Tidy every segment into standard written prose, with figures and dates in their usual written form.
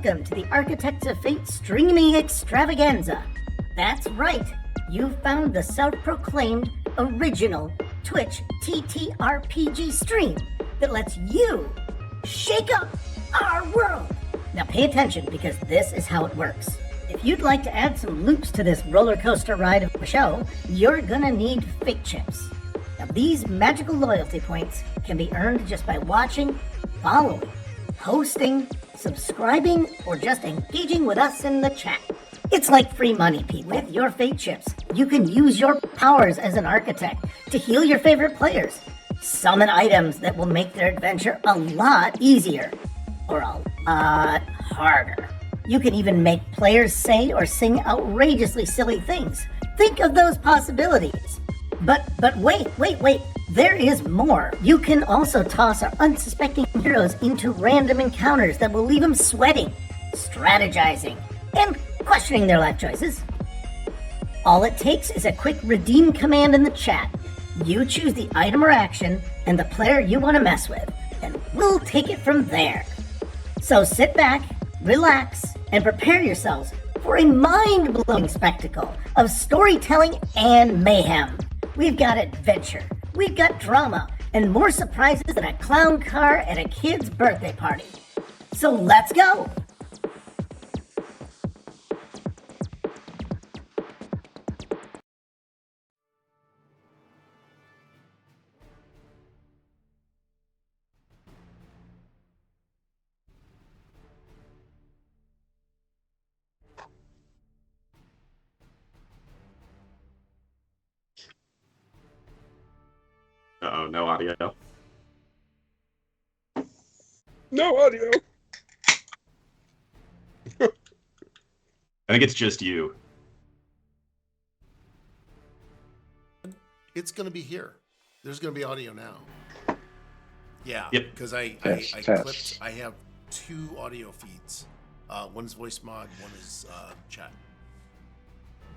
Welcome to the Architects of Fate streaming extravaganza. That's right, you found the self-proclaimed original Twitch TTRPG stream that lets you shake up our world. Now pay attention, because this is how it works. If you'd like to add some loops to this roller coaster ride of the show, you're gonna need fate chips. Now these magical loyalty points can be earned just by watching, following, hosting, subscribing, or just engaging with us in the chat. It's like free money, Pete. With your fate chips, you can use your powers as an architect to heal your favorite players, summon items that will make their adventure a lot easier, or a lot harder. You can even make players say or sing outrageously silly things. Think of those possibilities. But wait. There is more. You can also toss our unsuspecting heroes into random encounters that will leave them sweating, strategizing, and questioning their life choices. All it takes is a quick redeem command in the chat. You choose the item or action and the player you want to mess with, and we'll take it from there. So sit back, relax, and prepare yourselves for a mind-blowing spectacle of storytelling and mayhem. We've got adventure, we've got drama, and more surprises than a clown car at a kid's birthday party. So let's go! Uh-oh, no audio. No audio. I think it's just you. It's going to be here. There's going to be audio now. Yeah, Yep. because I Test. clipped. I have two audio feeds. One's voice mod, one is chat.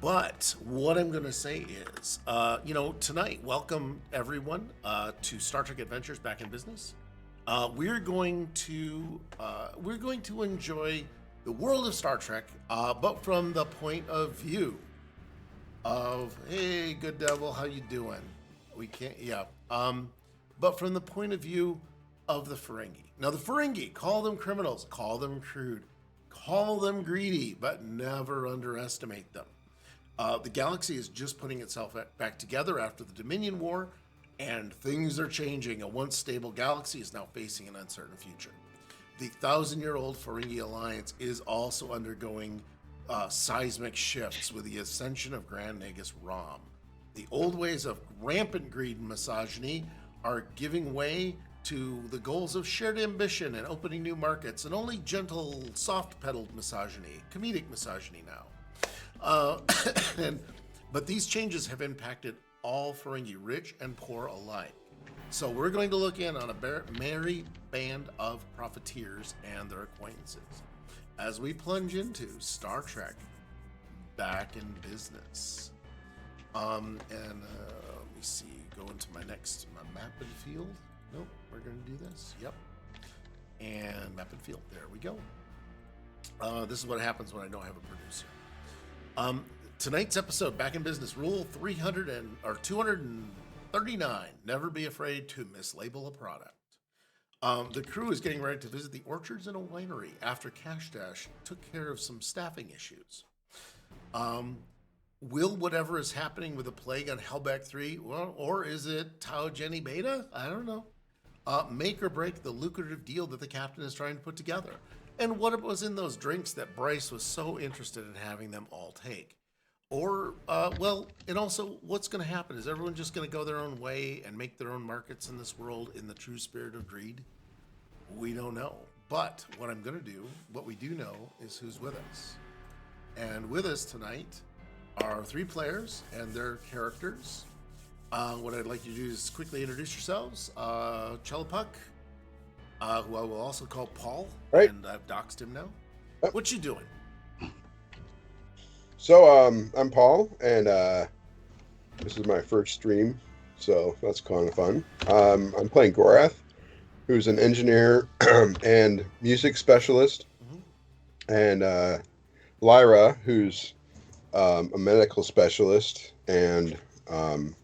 But what I'm going to say is, tonight, welcome everyone to Star Trek Adventures Back in Business. We're going to enjoy the world of Star Trek, but from the point of view of, hey, good devil, how you doing? We can't, yeah. But from the point of view of the Ferengi. Now, the Ferengi, call them criminals, call them crude, call them greedy, but never underestimate them. The galaxy is just putting itself back together after the Dominion War, and things are changing. A once stable galaxy is now facing an uncertain future. The 1,000-year-old Ferengi Alliance is also undergoing seismic shifts with the ascension of Grand Nagus Rom. The old ways of rampant greed and misogyny are giving way to the goals of shared ambition and opening new markets, and only gentle, soft-pedaled misogyny, comedic misogyny now. But these changes have impacted all Ferengi, rich and poor alike. So we're going to look in on a merry band of profiteers and their acquaintances as we plunge into Star Trek Back in Business. Let me see, go into my map and field. Nope, we're going to do this. Yep. And map and field. There we go. This is what happens when I don't have a producer. Tonight's episode, Back in Business, Rule 239. Never be afraid to mislabel a product. The crew is getting ready to visit the orchards in a winery after Kash Dash took care of some staffing issues. Will whatever is happening with the plague on Hellback 3, well, or is it Tau Genni Beta? I don't know. Make or break the lucrative deal that the captain is trying to put together. And what was in those drinks that Bryce was so interested in having them all take? Or, and also, what's going to happen? Is everyone just going to go their own way and make their own markets in this world in the true spirit of greed? We don't know. But what we do know is who's with us. And with us tonight are three players and their characters. What I'd like you to do is quickly introduce yourselves. Chellapuck, who I will also call Paul, right. And I've doxed him now. Yep. What you doing? So, I'm Paul, and this is my first stream, so that's kind of fun. I'm playing Gorath, who's an engineer and music specialist. and Lyra, who's a medical specialist and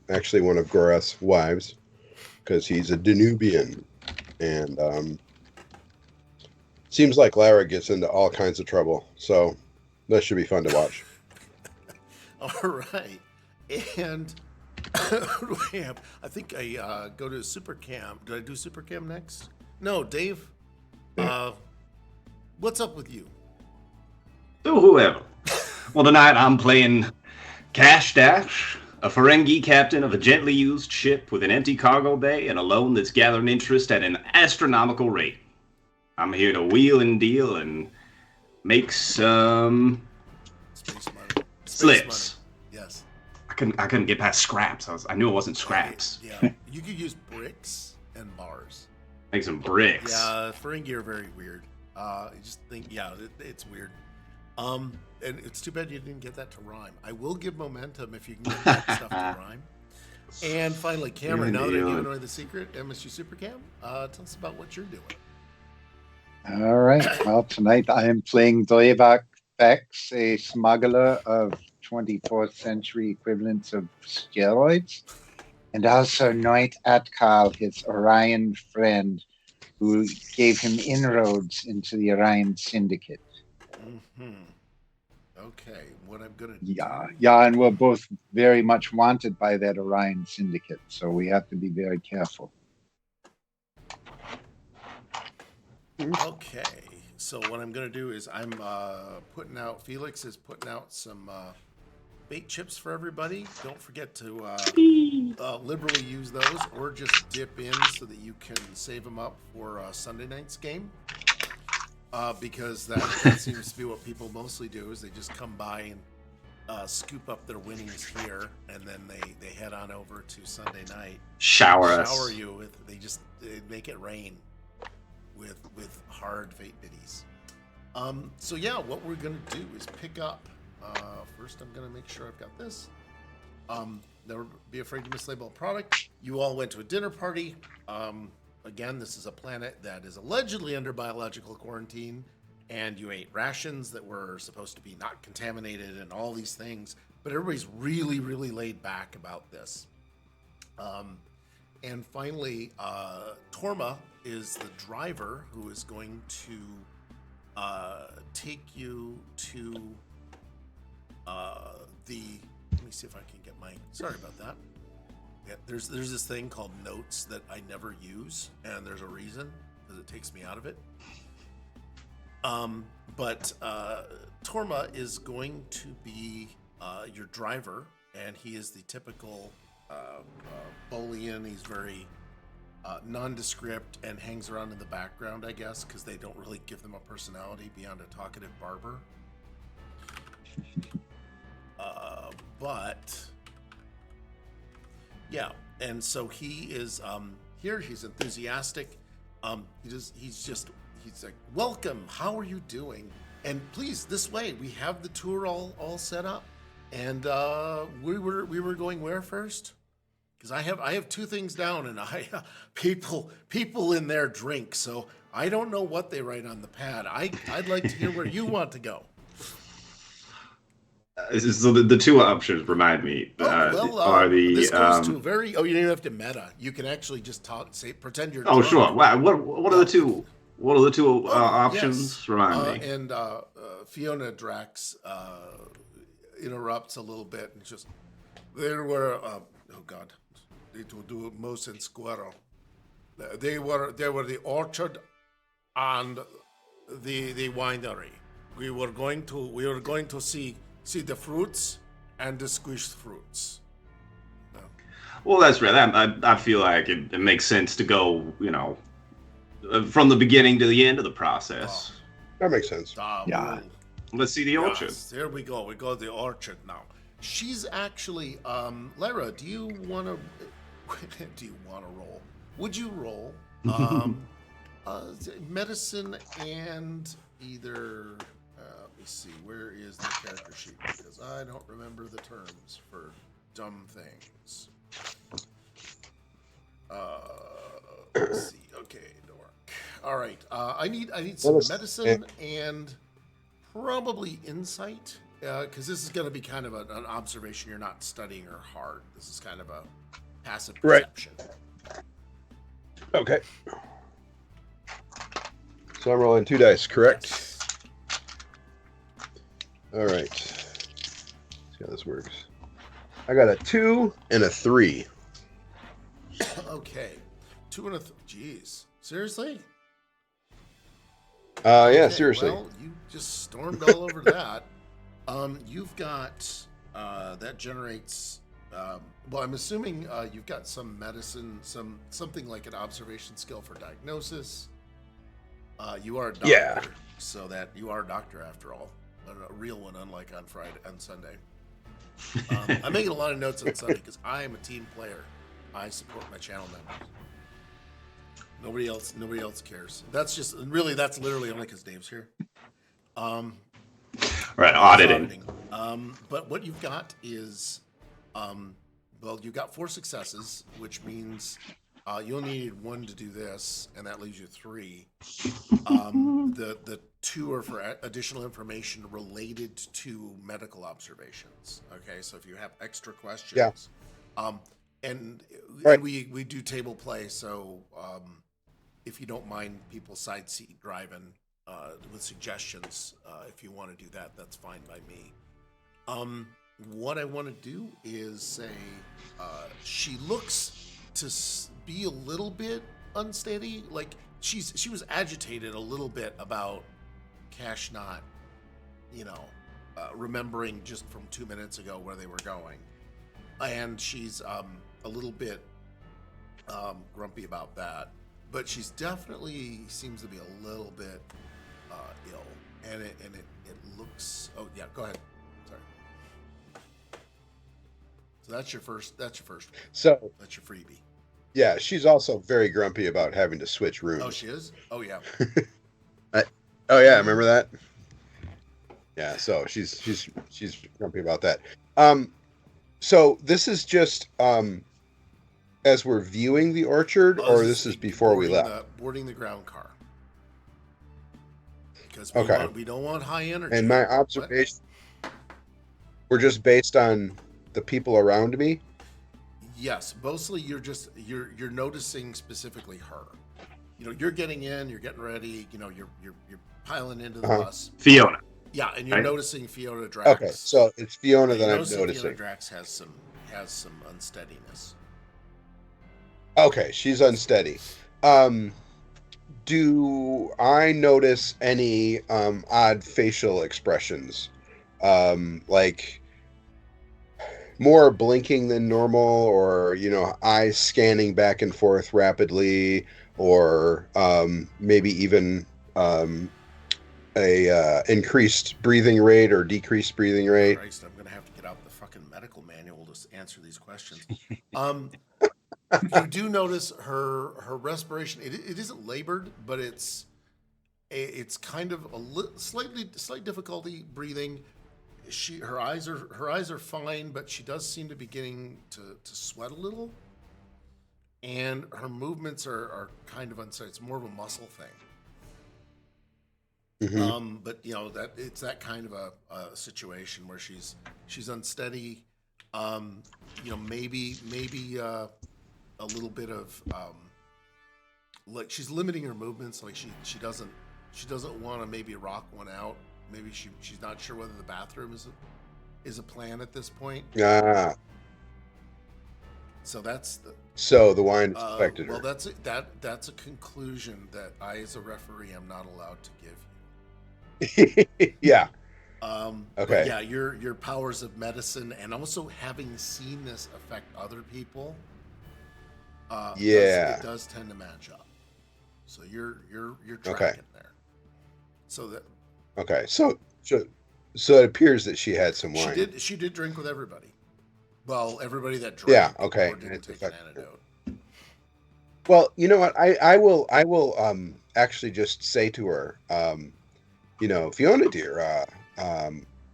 actually one of Gorath's wives, because he's a Danubian, and seems like Lyra gets into all kinds of trouble. So that should be fun to watch. All right. And what do we have? I think I go to Supercam. Did I do Supercam next? No, Dave. What's up with you? So whoever. Well, tonight I'm playing Kash Dash, a Ferengi captain of a gently used ship with an empty cargo bay and a loan that's gathering interest at an astronomical rate. I'm here to wheel and deal and make some Space money. slips. Yes. I couldn't get past scraps. I knew it wasn't scraps. Yeah. You could use bricks and bars. Make some bricks. Yeah, Ferengi are very weird. I just think, it's weird. And it's too bad you didn't get that to rhyme. I will give momentum if you can get that stuff to rhyme. And finally, Cameron, now that I given away the secret, MSU Supercam, tell us about what you're doing. All right. Well, tonight I am playing Dlevak Vex, a smuggler of 24th century equivalents of steroids, and also Noit Atkal, his Orion friend, who gave him inroads into the Orion Syndicate. Mm-hmm. Okay, what I'm gonna Yeah, and we're both very much wanted by that Orion Syndicate, so we have to be very careful. Okay, so what I'm gonna do is I'm putting out. Felix is putting out some bait chips for everybody. Don't forget to liberally use those, or just dip in so that you can save them up for Sunday night's game. Because that seems to be what people mostly do, is they just come by and scoop up their winnings here, and then they head on over to Sunday night. Shower you with, they make it rain with hard fate biddies. So yeah, what we're gonna do is pick up. First, I'm gonna make sure I've got this. Never be afraid to mislabel a product. You all went to a dinner party. Again, this is a planet that is allegedly under biological quarantine, and you ate rations that were supposed to be not contaminated and all these things, but everybody's really, really laid back about this. And finally, Torma is the driver who is going to take you to let me see if I can get my, sorry about that. Yeah, there's this thing called notes that I never use, and there's a reason, because it takes me out of it. But Torma is going to be your driver, and he is the typical Bolian. He's very nondescript and hangs around in the background, I guess, because they don't really give them a personality beyond a talkative barber. But yeah, and so he is here. He's enthusiastic. He's like, welcome. How are you doing? And please, this way. We have the tour all set up. And we were going where first? Because I have two things down, and people in there drink. So I don't know what they write on the pad. I'd like to hear where you want to go. So the two options, remind me, are the this goes to very. You don't even have to meta. You can actually just pretend you're. Oh, drunk. Sure. Wow. What are the two? What are the two options? Yes. Remind me. And Fiona Drax interrupts a little bit and just there were. Oh God, it will do most in Squirrel. They were the orchard and the winery. We were going to see the fruits and the squished fruits. No. Well, that's right. I feel like it makes sense to go, from the beginning to the end of the process. That makes sense. Yeah. Let's see the orchard. Yes, here we go. We go to the orchard now. She's actually, Lyra, do you want to roll? Would you roll medicine and either... let me see, where is the character sheet? Because I don't remember the terms for dumb things. Let's see. Okay, dork. All right. I need some medicine and Probably insight, because this is going to be kind of an observation. You're not studying her hard. This is kind of a passive perception. Okay. So I'm rolling 2 dice, correct? Yes. All right. Let's see how this works. I got a 2 and a 3. Okay. 2 and a... Jeez. Seriously? Yeah, Okay, seriously. Well, you just stormed all over that. You've got... that generates... well, I'm assuming you've got some medicine, something like an observation skill for diagnosis. You are a doctor, Yeah. so that you are a doctor after all, a real one, unlike on Sunday. I'm making a lot of notes on Sunday because I am a team player. I support my channel members. Nobody else cares. That's literally only because Dave's here. Right, auditing. But what you've got is, well, you've got 4 successes, which means you only need 1 to do this, and that leaves you 3. The 2 are for additional information related to medical observations. Okay, so if you have extra questions, and we do table play, so if you don't mind people side seat driving with suggestions, if you want to do that, that's fine by me. What I want to do is say she looks to be a little bit unsteady, like she was agitated a little bit about Kash not, remembering just from 2 minutes ago where they were going, and she's a little bit grumpy about that, but she's definitely seems to be a little bit ill, and it looks. Oh yeah, go ahead. Sorry. So that's your first. One. So that's your freebie. Yeah, she's also very grumpy about having to switch rooms. Oh, she is? Oh, yeah. Oh yeah, remember that? Yeah, so she's grumpy about that. So this is just as we're viewing the orchard, or this is before we left? Boarding the ground car. Because we don't want high energy. And my observation were just based on the people around me. Yes, mostly you're noticing specifically her. You're getting in, you're getting ready. You're piling into the bus. Fiona. Yeah, and you're noticing Fiona Drax. Okay, so it's Fiona that I'm noticing. Fiona Drax has some unsteadiness. Okay, she's unsteady. Do I notice any odd facial expressions, like more blinking than normal, or eyes scanning back and forth rapidly, or maybe even a increased breathing rate or decreased breathing rate? Christ, I'm gonna have to get out the fucking medical manual to answer these questions. You do notice her respiration. It isn't labored, but it's kind of slight difficulty breathing. Her eyes are fine, but she does seem to be beginning to sweat a little, and her movements are kind of unsteady. It's more of a muscle thing. Mm-hmm. But that it's that kind of a situation where she's unsteady. Maybe a little bit of like she's limiting her movements. Like she doesn't want to maybe rock one out. Maybe she's not sure whether the bathroom is a plan at this point. So that's the wine affected her. Well, that's a conclusion that I, as a referee, am not allowed to give you. Yeah. Okay. Yeah, your powers of medicine and also having seen this affect other people. It does tend to match up. So you're tracking there. So that. Okay, so it appears that she had some wine. She did drink with everybody. Well, everybody that drank. Yeah. Okay. Or didn't take an antidote. Well, you know what? I will actually just say to her, Fiona dear,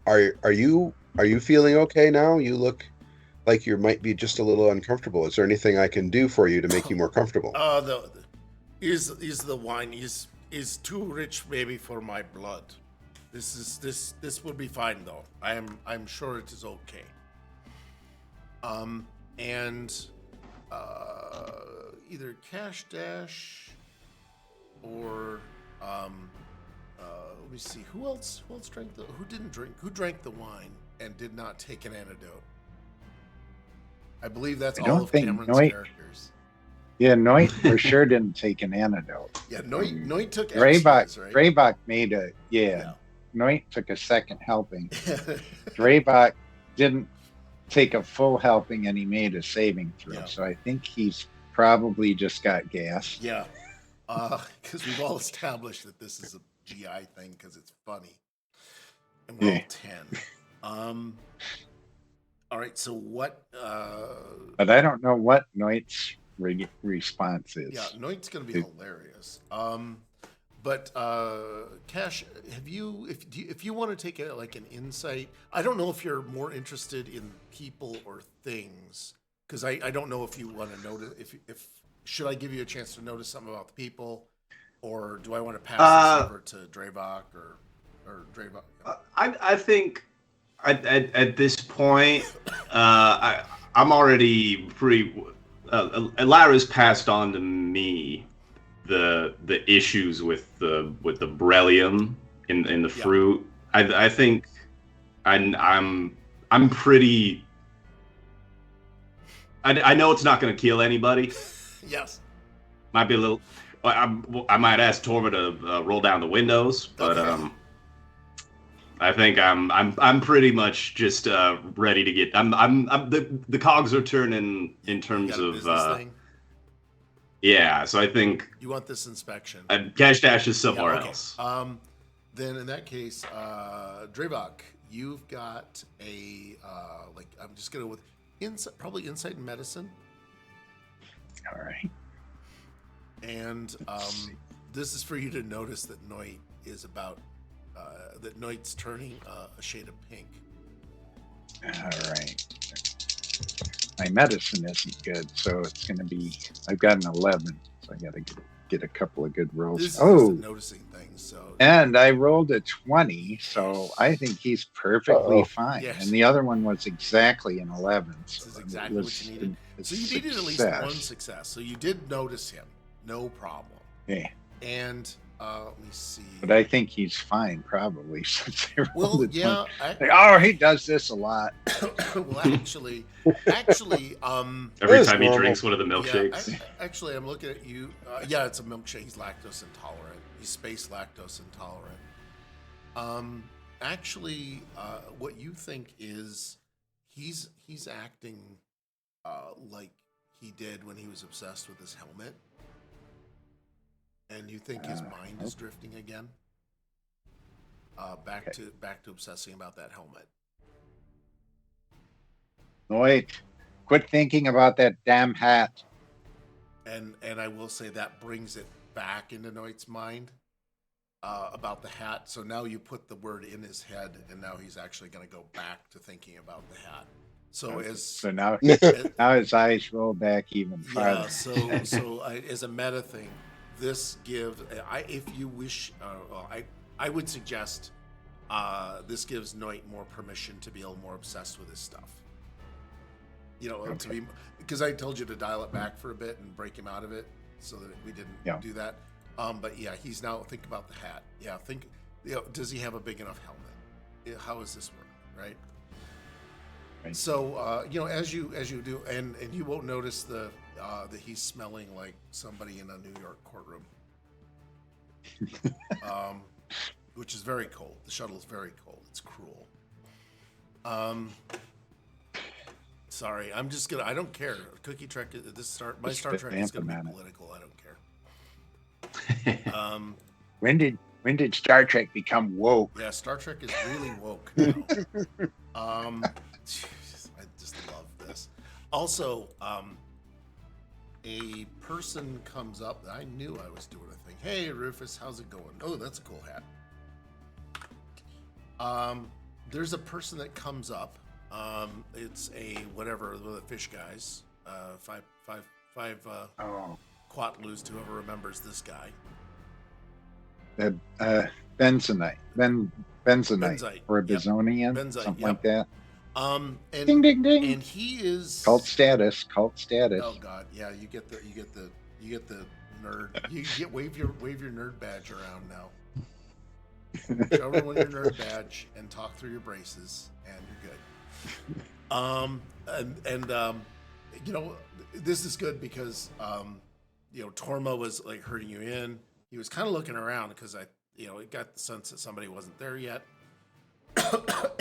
are you feeling okay now? You look like you might be just a little uncomfortable. Is there anything I can do for you to make you more comfortable? Is the wine is too rich maybe for my blood. This will be fine though. I'm sure it is okay. And either Kash Dash or let me see, who else drank who drank the wine and did not take an antidote? I believe that's all of Cameron's characters. Yeah, Noit for sure didn't take an antidote. Yeah, Noit took Dreybach, extras, right? Dreybach made Noit took a second helping. Dreybach didn't take a full helping and he made a saving throw. Yeah. So I think he's probably just got gas. Yeah. Because we've all established that this is a GI thing because it's funny. And we're all 10. All right, so what... But I don't know what Noit's response is. Yeah, Noit's going to be hilarious. But Kash, have you, if you want to take an insight, I don't know if you're more interested in people or things, because I don't know if you want to notice, if should I give you a chance to notice something about the people, or do I want to pass this over to Dreybach or Dreybach? I think at this point, I'm already pretty. Lyra's passed on to me the issues with the beryllium in the fruit. I think I'm pretty. I know it's not going to kill anybody. Yes. Might be a little. I might ask Torva to roll down the windows, but Okay. I think I'm pretty much just ready to get. The cogs are turning in terms You got a of. business thing? Yeah, so I think You want this inspection? Kash Dash is somewhere okay. else. Then in that case, Dreybach, you've got a I'm just gonna with probably insight in medicine, All right. and this is for you to notice that Noit is about that Noit's turning a shade of pink. All right. My medicine isn't good, so it's going to be. I've got an 11, so I got to get a couple of good rolls. This is just noticing things. So And I rolled a 20, so I think he's perfectly fine. Yes. And the other one was exactly an 11. this So is it exactly was what you needed. a So you needed at least success. one success. So you did notice him, no problem. Yeah. And let me see. But I think he's fine, probably, since I rolled Well, a 20. yeah. Like, he does this a lot. Well, actually, Every That's time he normal. drinks one of the milkshakes. actually, I'm looking at you. Yeah, it's a milkshake. He's lactose intolerant. He's space lactose intolerant. Actually, what you think is he's acting like he did when he was obsessed with his helmet, and you think his mind is drifting again, back to obsessing about that helmet. Wait, quit thinking about that damn hat. And I will say that brings it back into Noit's mind about the hat. So now you put the word in his head, and now he's actually going to go back to thinking about the hat. So So now his eyes roll back even farther. yeah. So as a meta thing, this gives if you wish, I would suggest this gives Noit more permission to be a little more obsessed with his stuff. You know, to be, because I told you to dial it back for a bit and break him out of it, so that we didn't do that. But yeah, he's now think about the hat. Yeah, think, does he have a big enough helmet? How does this work, right? Right. So as you do, and you won't notice that he's smelling like somebody in a New York courtroom, which is very cold. The shuttle is very cold. It's cruel. Sorry, I'm just gonna. I don't care. Cookie Trek. My Star Trek is gonna be political. I don't care. When did Star Trek become woke? Yeah, Star Trek is really woke now. Jesus, I just love this. Also, a person comes up. I knew I was doing a thing. Hey, Rufus, how's it going? Oh, that's a cool hat. There's a person that comes up. It's a whatever, one of the fish guys. Five Quatlus, whoever remembers this guy. The Benzonite. Benzite, or yep. Bezonian, Benzite, something yep. like that. And Ding ding ding. and he is Cult status. Oh God, yeah, you get the nerd. Wave your nerd badge around now. Show everyone your nerd badge and talk through your braces, and you're good. You know, this is good because you know, Torma was like herding you in. He was kind of looking around because he got the sense that somebody wasn't there yet,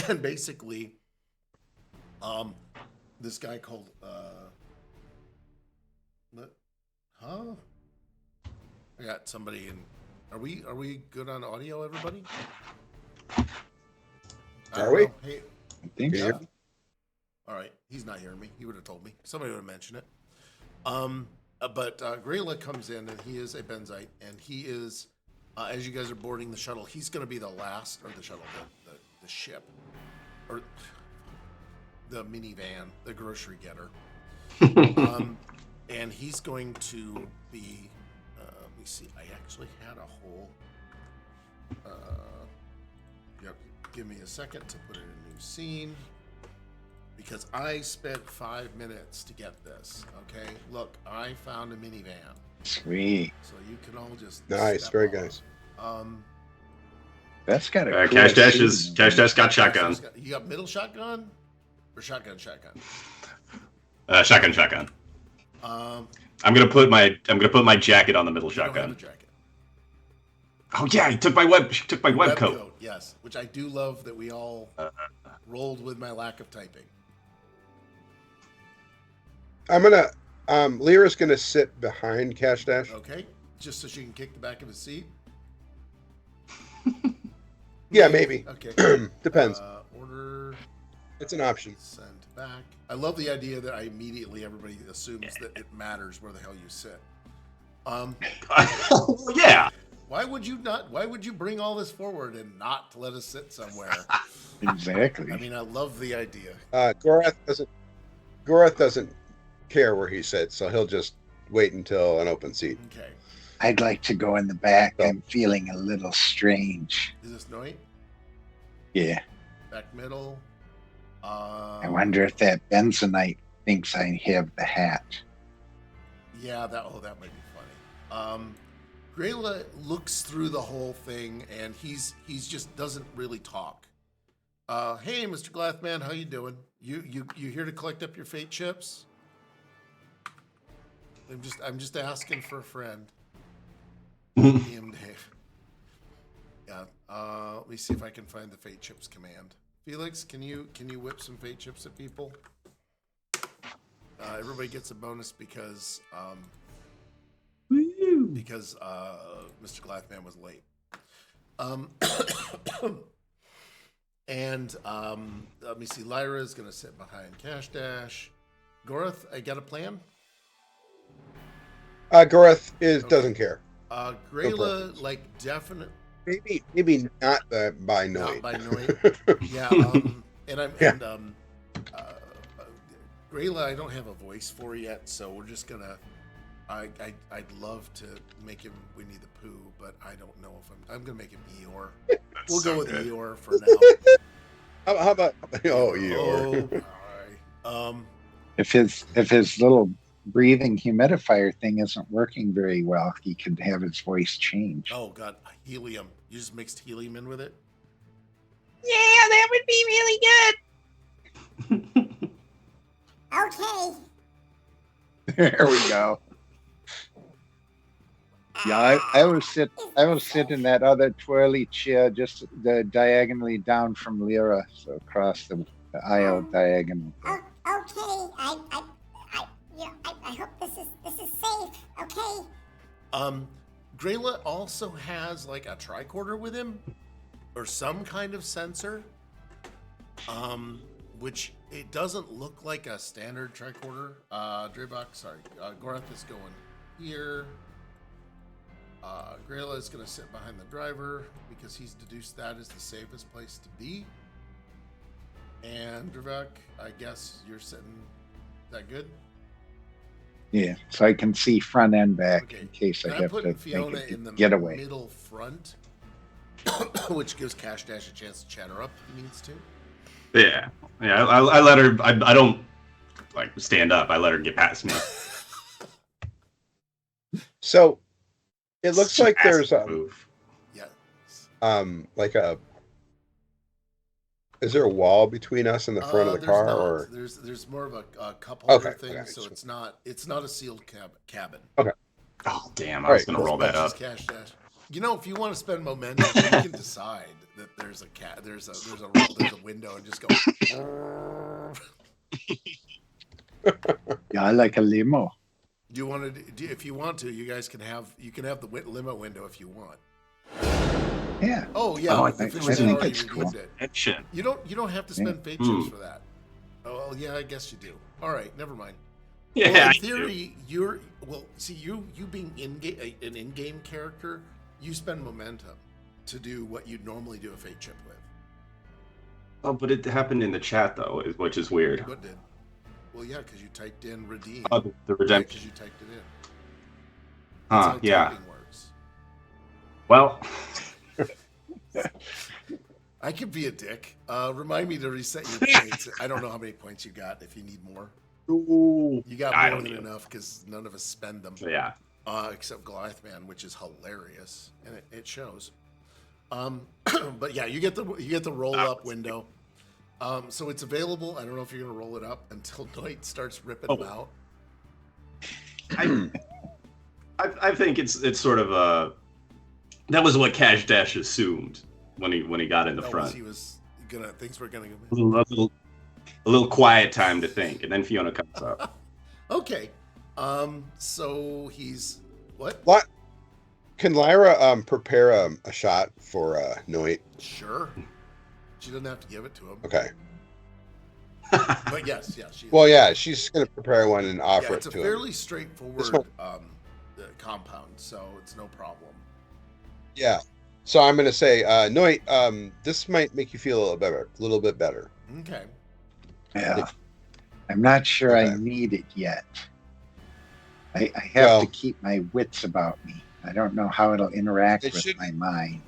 and basically, this guy called I got somebody in. Are we good on audio, everybody? Are we? Hey, I think Yeah. so. all right. He's not hearing me. He would have told me. Somebody would have mentioned it. But Grayla comes in, and he is a Benzite, and he is, as you guys are boarding the shuttle, he's going to be the last, or the shuttle, the ship, or the minivan, the grocery getter. And he's going to be, let me see, I actually had a whole, give me a second to put in a new scene, because I spent 5 minutes to get this, okay? Look, I found a minivan, Sweet. so you can all just Nice, step very on. nice. That's got a cool Cash Dash scene. got shotgun. You got middle shotgun or shotgun? Shotgun. Um, I'm gonna put my jacket on the middle you don't have a shotgun. jacket. Oh yeah, he took my web Web coat. coat, yes, which I do love that we all rolled with my lack of typing. I'm gonna. Lyra's gonna sit behind Cash Dash. Okay, just so she can kick the back of his seat. Yeah, maybe. Okay. Depends. Order It's an option. send back. I love the idea that everybody assumes that it matters where the hell you sit. Yeah. Why would you bring all this forward and not let us sit somewhere? Exactly. I mean, I love the idea. Gorath doesn't care where he sits, so he'll just wait until an open seat. Okay. I'd like to go in the back. I'm feeling a little strange. Is this Noit? Yeah. Back middle. I wonder if that Benzonite thinks I have the hat. Yeah, that might be funny. Grayla looks through the whole thing, and he's just doesn't really talk. Hey, Mr. Glathman, how you doing? You here to collect up your fate chips? I'm just asking for a friend. DM Dave. Yeah. Let me see if I can find the fate chips command. Felix, can you whip some fate chips at people? Everybody gets a bonus because Mr. Glathman was late. And let me see. Lyra is gonna sit behind Cash Dash. Gorath, I got a plan. Gorath doesn't care. Grayla, like, definite. Maybe not by Noid. Not by Noid. Yeah. Grayla, I don't have a voice for yet, so we're just gonna. I'd love to make him Winnie the Pooh, but I don't know if I'm gonna make him Eeyore. We'll go with Eeyore for now. How about Eeyore? All right. If his little breathing humidifier thing isn't working very well, he could have his voice change. Oh God, helium. You just mixed helium in with it? Yeah, that would be really good. Okay. There we go. Yeah, I will sit in that other twirly chair just diagonally down from Lyra, so across the aisle diagonal. Okay. I hope this is safe. Okay. Grayla also has like a tricorder with him, or some kind of sensor. Which it doesn't look like a standard tricorder. Gorath is going here. Grayla is going to sit behind the driver because he's deduced that is the safest place to be. And Dravak, I guess you're sitting. Is that good? Yeah, so I can see front and back Okay. in case I And I'm have putting to Fiona make in a the getaway. middle front. which gives Kash Dash a chance to chat her up if he needs to. Yeah. I let her. I don't like stand up. I let her get past me. So it looks like there's move. Yeah. like a. Is there a wall between us and the front of the car, not. or there's more of a cup holder thing, okay. so it's not a sealed cabin. Okay. Oh damn! I was gonna roll that up. Kash Dash. You know, if you want to spend momentum, you can decide that there's a window and just go. Yeah, I like a limo. You want to, if you want to, you guys can have the limo window if you want. Yeah. Oh yeah, Oh, I the think fish I has think already it's redeemed cool. it. Shit. You don't have to spend fate chips for that. Oh well, yeah, I guess you do. All right, never mind. Yeah. Well, I in do. theory, you being an in-game character, you spend momentum to do what you'd normally do a fate chip with. Oh, but it happened in the chat though, which is weird. What did? Well, yeah, because you typed in redeem. Oh, the redemption. Because you typed it in. That's how Yeah. typing works. Well. I could be a dick. Remind me to reset your points. I don't know how many points you got. If you need more, Ooh. you got I more don't than need enough because none of us spend them. Yeah. Except Goliath Man, which is hilarious, and it shows. But yeah, you get the roll up window. So it's available. I don't know if you're gonna roll it up until Dwight starts ripping them out. I think it's sort of a. That was what Kash Dash assumed when he got in the front. He was things were gonna go. A little quiet time to think, and then Fiona comes up. Okay. So he's what? What? Can Lyra prepare a shot for Noit? Sure. She doesn't have to give it to him. Okay. But yes. She Well, yeah, she's gonna prepare one and offer it's it a to him. fairly straightforward compound, so it's no problem. Yeah. So I'm gonna say, Noit, this might make you feel a little bit better. Okay. Yeah. I'm not sure Okay. I need it yet. I have to keep my wits about me. I don't know how it'll interact with my mind.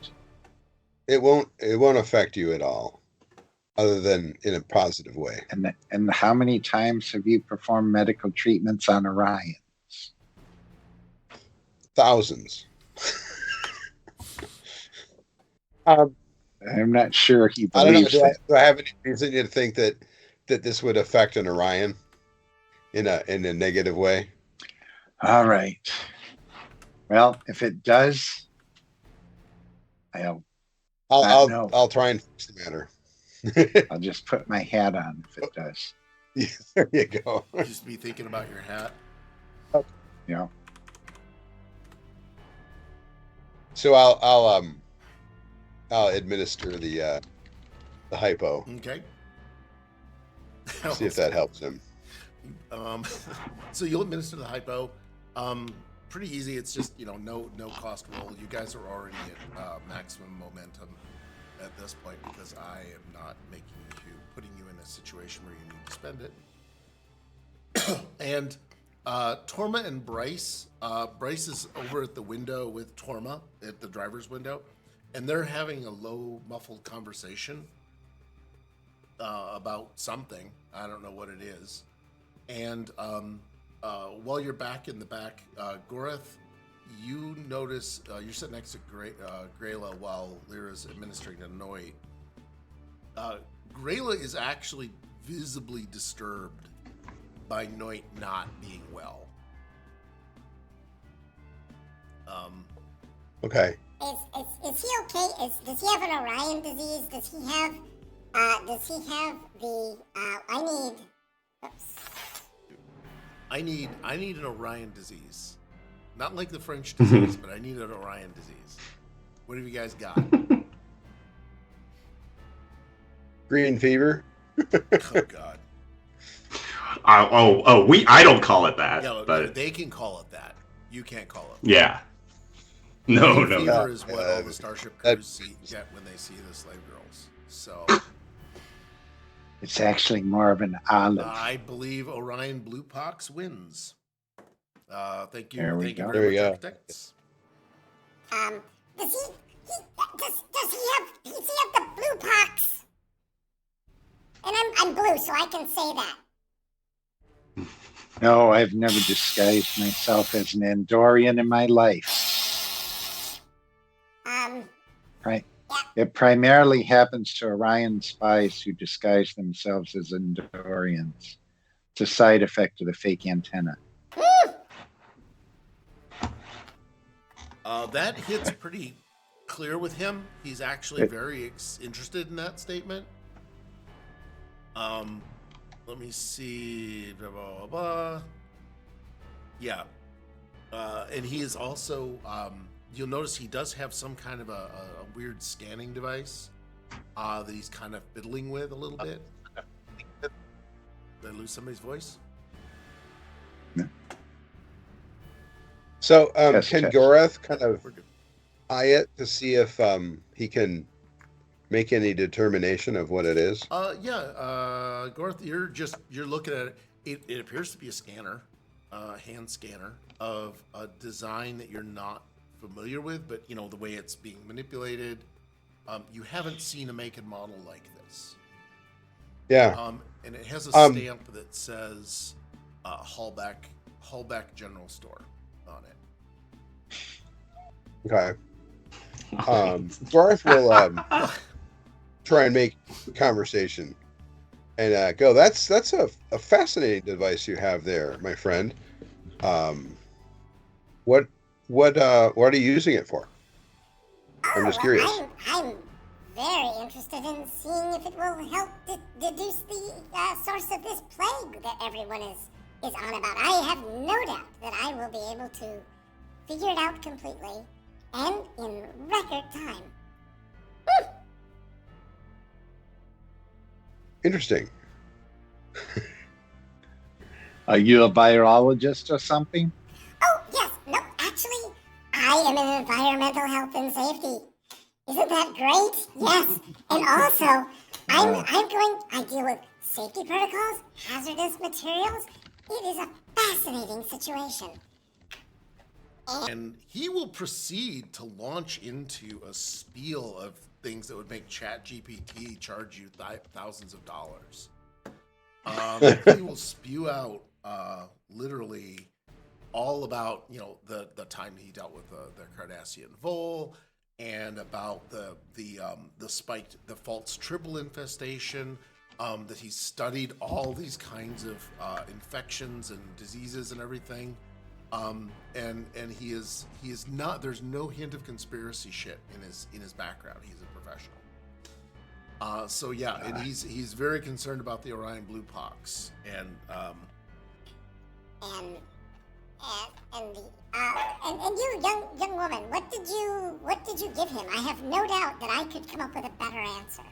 It won't affect you at all, other than in a positive way. And how many times have you performed medical treatments on Orion? Thousands. I'm not sure he I don't know. believes that. Do I have any reason to think that this would affect an Orion in a negative way? All right. Well, if it does, I'll try and fix the matter. I'll just put my hat on if it does. Yeah, there you go. Just be thinking about your hat. Yeah. So I'll administer the hypo. Okay. See if that helps him. So you'll administer the hypo. Pretty easy. It's just no cost roll. You guys are already at maximum momentum at this point because I am not putting you in a situation where you need to spend it. And Torma and Bryce. Bryce is over at the window with Torma at the driver's window, and they're having a low, muffled conversation about something. I don't know what it is. And while you're back in the back, Goreth, you notice you're sitting next to Grayla while Lyra's administering to Noit. Grayla is actually visibly disturbed by Noit not being well. Okay. Is he okay? Does he have an Orion disease? Does he have the I need an Orion disease. Not like the French disease, but I need an Orion disease. What have you guys got? Green fever. Oh God. I don't call it that. Yeah, but they can call it that. You can't call it. yeah. No. Fever is what all the Starship crews get when they see the slave girls. So It's actually more of an olive. I believe Orion Blue Pox wins. Thank you. There we Thank go. you There very we much, go. architects. does Does he have the blue pox? And I'm blue, so I can say that. No, I've never disguised myself as an Andorian in my life. Right. It primarily happens to Orion spies who disguise themselves as Andorians. It's a side effect of the fake antenna. That hits pretty clear with him. He's actually very interested in that statement. Let me see. Blah, blah, blah, blah. Yeah. And he is also, you'll notice he does have some kind of a weird scanning device that he's kind of fiddling with a little bit. Did I lose somebody's voice? So Yes, can Kash. Gorath kind of We're good. eye it to see if he can make any determination of what it is? Garth, you're looking at it. It appears to be a scanner, hand scanner of a design that you're not familiar with, but you know the way it's being manipulated. You haven't seen a make and model like this. Yeah. And it has a stamp that says Hallback General Store on it. Okay. Garth will try and make conversation and go. That's a fascinating device you have there, my friend. What are you using it for? I'm just curious. I'm very interested in seeing if it will help deduce the source of this plague that everyone is on about. I have no doubt that I will be able to figure it out completely and in record time. Interesting. Are you a virologist or something? Oh, yes. No, actually, I am in environmental health and safety. Isn't that great? Yes. And also, I deal with safety protocols, hazardous materials. It is a fascinating situation. And he will proceed to launch into a spiel of things that would make ChatGPT charge you thousands of dollars. He will spew out literally all about the time he dealt with the Cardassian vole, and about the false triple infestation. That he's studied all these kinds of infections and diseases and everything. And he is not. There's no hint of conspiracy shit in his background. He's a professional. And he's very concerned about the Orion blue pox and you, young woman, what did you give him? I have no doubt that I could come up with a better answer.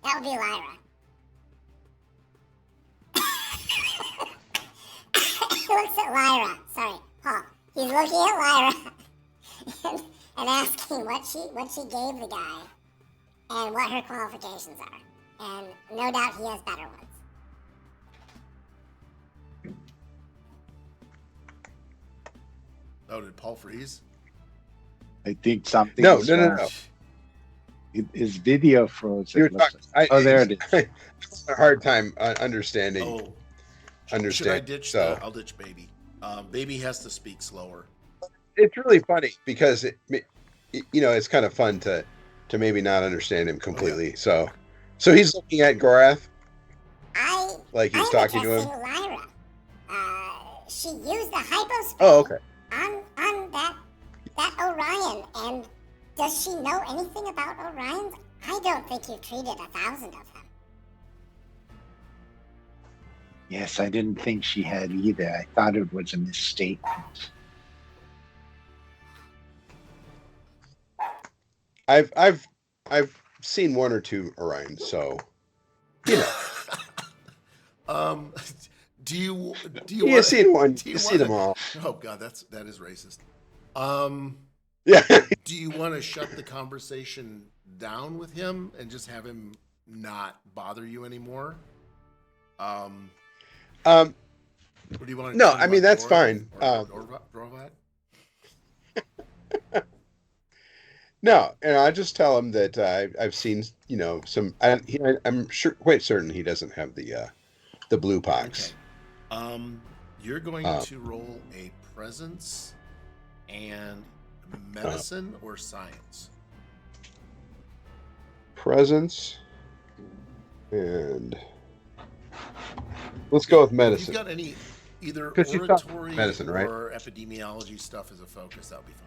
That would be Lyra. He looks at Lyra. Sorry, Paul. He's looking at Lyra and asking what she gave the guy and what her qualifications are. And no doubt he has better ones. oh, did Paul freeze? I think something. No. His video froze. You're talking, There it is. It's a hard time understanding. Oh, Understand. should I ditch so that? I'll ditch Baby. Baby has to speak slower. it's really funny because it's kind of fun to maybe not understand him completely. So he's looking at Gorath like he's talking to him. Lyra. She used the hypospray Oh, okay. on that Orion, and does she know anything about Orions? I don't think you've treated 1,000 of them. Yes, I didn't think she had either. I thought it was a misstatement. I've seen one or two Orions, so Do you you've seen one. You see them all. Oh God, that is racist. Yeah. Do you want to shut the conversation down with him and just have him not bother you anymore? Or do you want to? No, I mean that's fine. Dorvat? No, and I just tell him that I've seen, some. I'm quite certain he doesn't have the blue pox. Okay. You're going to roll a presence and medicine or science. Presence and let's go with medicine. If you've got any either 'Cause you thought oratory medicine, right? or epidemiology stuff as a focus, that'll be fine.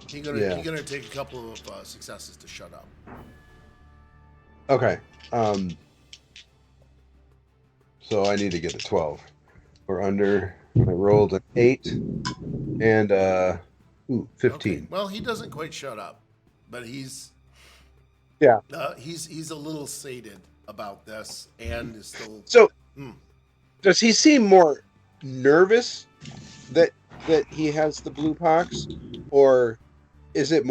You're gonna take a couple of successes to shut up. Okay. So I need to get a 12 or under. I rolled an 8 and 15. Okay. Well, he doesn't quite shut up, but he's a little sated about this and is still. So does he seem more nervous that he has the blue pox, or is it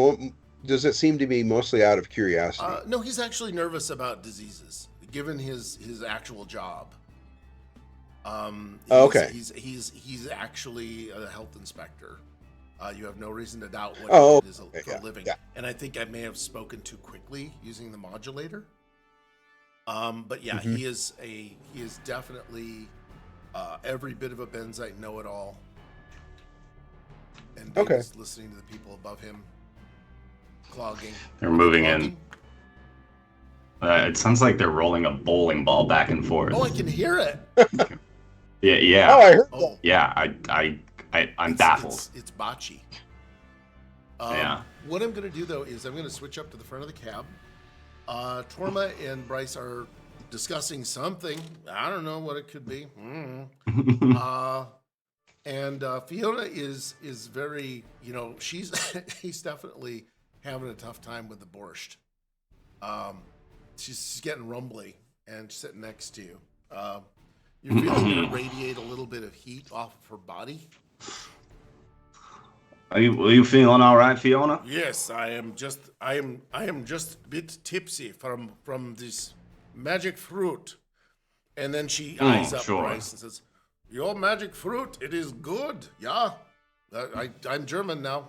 does it seem to be mostly out of curiosity? No, he's actually nervous about diseases, given his actual job. Okay. He's actually a health inspector. You have no reason to doubt what it is for a living. Yeah. And I think I may have spoken too quickly using the modulator. But yeah, he is definitely every bit of a Benzite know-it-all. And David's listening to the people above him clogging. They're moving in. It sounds like they're rolling a bowling ball back and forth. Oh, I can hear it. Yeah. Oh, I heard that. Yeah, I'm baffled. It's bocce. Yeah. What I'm going to do, though, is I'm going to switch up to the front of the cab. Torma and Bryce are discussing something. I don't know what it could be. And Fiona is very, he's definitely having a tough time with the borscht. She's getting rumbly and sitting next to you. You're feeling it radiate a little bit of heat off of her body. Are you feeling all right, Fiona? Yes, I am just a bit tipsy from this magic fruit. And then she eyes up Bryce and says, "Your magic fruit, it is good. Yeah, I'm German now.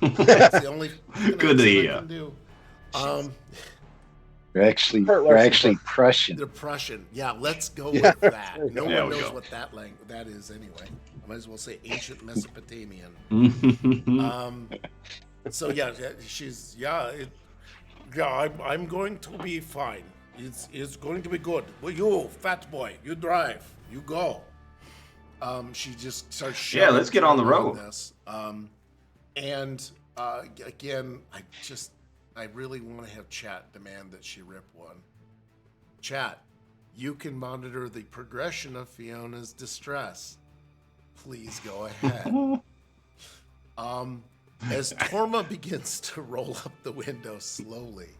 That's the only good to I hear. can do." They're actually Prussian. They're Prussian. Yeah, let's go with that. No There one we knows go. what that is anyway. I might as well say ancient Mesopotamian. So yeah, I'm going to be fine. It's going to be good. Well, you fat boy, you drive, you go. She just starts shouting. Yeah, let's get on the road. This. Again, I really want to have Chat demand that she rip one. Chat, you can monitor the progression of Fiona's distress. Please go ahead. As Torma begins to roll up the window slowly,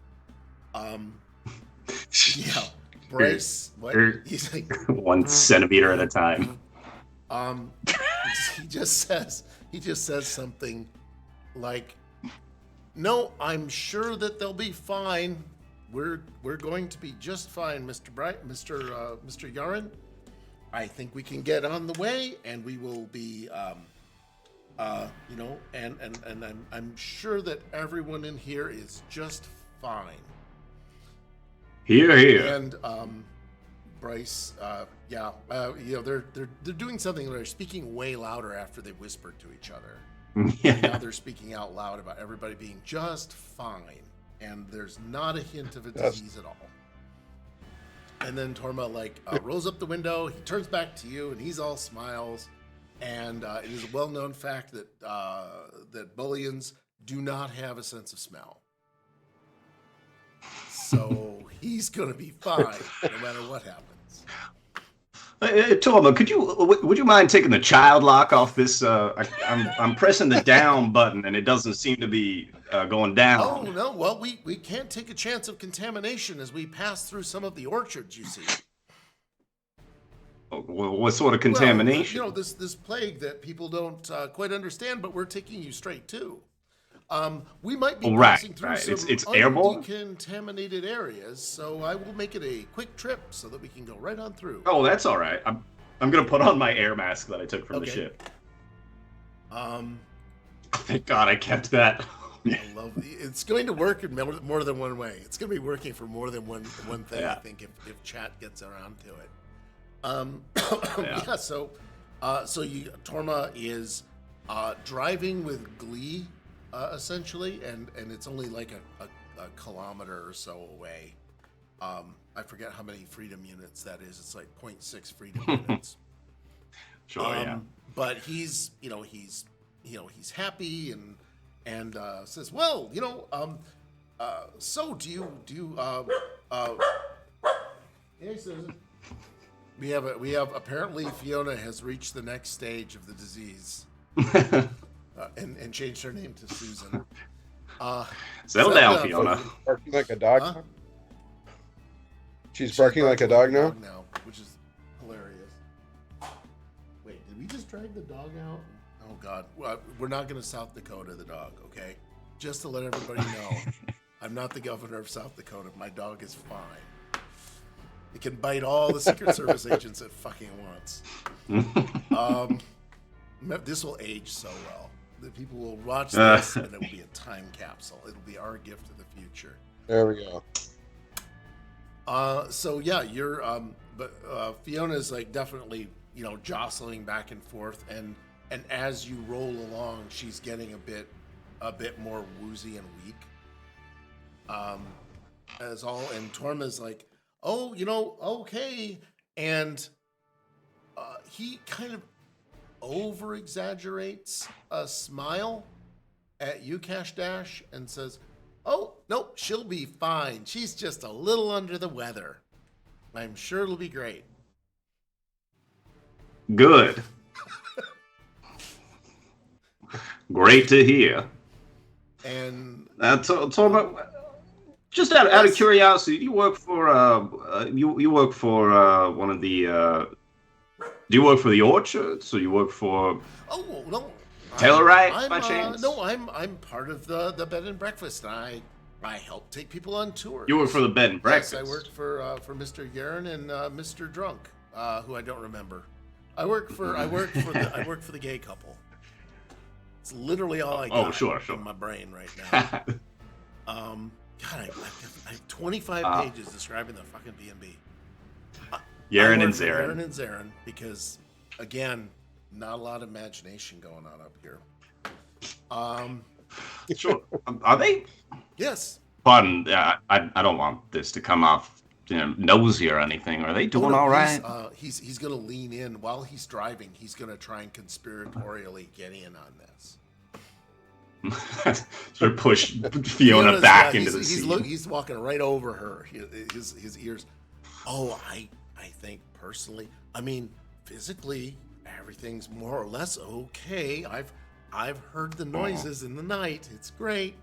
Bryce, what? He's like 1 centimeter at a time. He just says something like, "No, I'm sure that they'll be fine. We're going to be just fine, Mr. Mr. Yaren. I think we can get on the way, and we will be, and I'm sure that everyone in here is just fine." Here. And Bryce, they're doing something. They're speaking way louder after they whispered to each other. Yeah. And now they're speaking out loud about everybody being just fine, and there's not a hint of a disease at all. And then Torma rolls up the window. He turns back to you, and he's all smiles. And it is a well-known fact that that Bullions do not have a sense of smell. So he's going to be fine no matter what happens. Torma, would you mind taking the child lock off this? I'm pressing the down button and it doesn't seem to be going down. Oh no! Well, we can't take a chance of contamination as we pass through some of the orchards. You see. What sort of contamination? Well, this plague that people don't quite understand, but we're taking you straight to. We might be Oh, right, passing through right. some It's airborne? undecontaminated areas, so I will make it a quick trip so that we can go right on through. Oh, that's all right. I'm gonna put on my air mask that I took from the Okay. ship. Um, Thank God I kept that. I love it's going to work in more than one way. It's going to be working for more than one thing. Yeah. I think if chat gets around to it. Yeah. Yeah. So Torma is driving with glee, essentially, and it's only like a kilometer or so away. I forget how many freedom units that is. It's like 0.6 freedom units. Sure, yeah. But he's happy and says, well, so do you hey Susan, we have apparently Fiona has reached the next stage of the disease and changed her name to Susan. Settle down, Fiona. Barking like a dog. Huh? Now? She's barking like a dog now. Which is hilarious. Wait, did we just drag the dog out? Oh God, we're not going to South Dakota the dog, okay? Just to let everybody know, I'm not the governor of South Dakota. My dog is fine. It can bite all the Secret Service agents it fucking wants. This will age so well. The people will watch this, and it will be a time capsule. It'll be our gift to the future. There we go. So yeah, you're but Fiona's like definitely, jostling back and forth, and as you roll along, she's getting a bit more woozy and weak. And Torma's like, oh, okay, and he kind of over exaggerates a smile at you, Kash Dash, and says, oh, nope, she'll be fine. She's just a little under the weather. I'm sure it'll be great. Good. Great to hear. And Torma, just out of curiosity, you work for you work for one of the do you work for the orchards, or you work for oh no, Taylorite by chance? No, I'm part of the bed and breakfast, and I help take people on tours. You work for the bed and breakfast. Yes, I work for Mr. Yaron and Mr. Drunk, who I don't remember. I work for the gay couple. It's literally all I got sure. in my brain right now. God, I have 25 pages describing the fucking B&B. Yaron and Yaron Zarin. and Zarin, because again, not a lot of imagination going on up here. Sure. Are they? Yes. Pardon. I don't want this to come off nosy or anything. Are they doing all right? He's going to lean in while he's driving. He's going to try and conspiratorially get in on this. Sort of push Fiona back into the seat. He's walking right over her. His ears. Oh, I think personally, I mean, physically, everything's more or less okay. I've heard the noises in the night. It's great.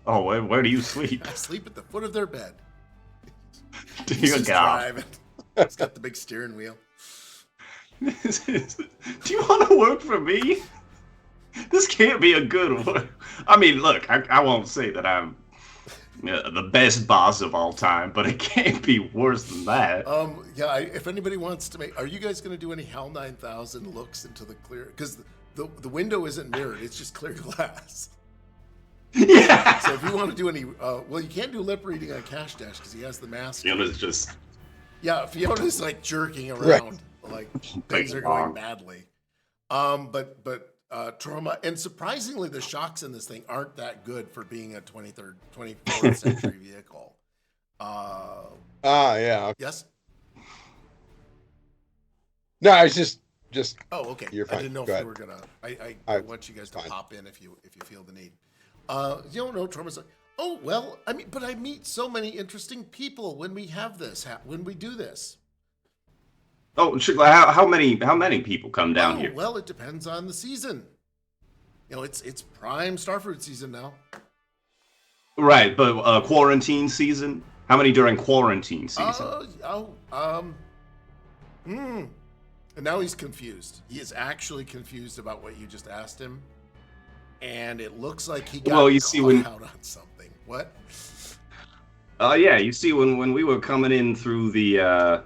Oh, where do you sleep? I sleep at the foot of their bed. Dear He's just God. driving. He's got the big steering wheel. Do you want to work for me? This can't be a good one. I mean, look, I won't say that I'm the best boss of all time, but it can't be worse than that. Yeah. If anybody wants to make, are you guys going to do any HAL 9000 looks into the clear? Because the window isn't mirrored; it's just clear glass. Yeah. So if you want to do any, well, you can't do lip reading on Kash Dash because he has the mask. Fiona's just. Yeah, Fiona's like jerking around, like things are going wrong. badly. But trauma, and surprisingly, the shocks in this thing aren't that good for being a 24th century vehicle. Yeah. Yes. No, I was just. Oh, okay. You're fine. I didn't know Go if you ahead. were gonna. I want you guys to fine. pop in if you feel the need. No, trauma's like, oh well. I mean, but I meet so many interesting people when we have this, when we do this. Oh, how many people come down here? Well, it depends on the season. It's prime starfruit season now. Right, but quarantine season. How many during quarantine season? And now he's confused. He is actually confused about what you just asked him. and it looks like he got Well, you see when- out on something. What? Yeah, you see, when we were coming in through the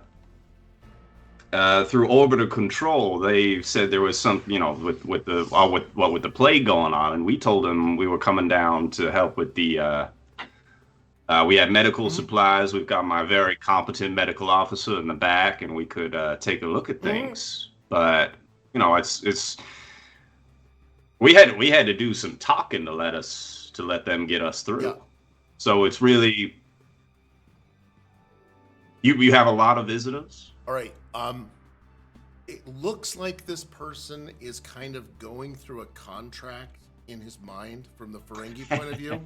through orbital control, they said there was some, with the plague going on, and we told them we were coming down to help with the. We had medical supplies. We've got my very competent medical officer in the back, and we could take a look at things. But it's we had to do some talking to let them get us through. Yeah. So it's really you have a lot of visitors. All right. It looks like this person is kind of going through a contract in his mind from the Ferengi point of view.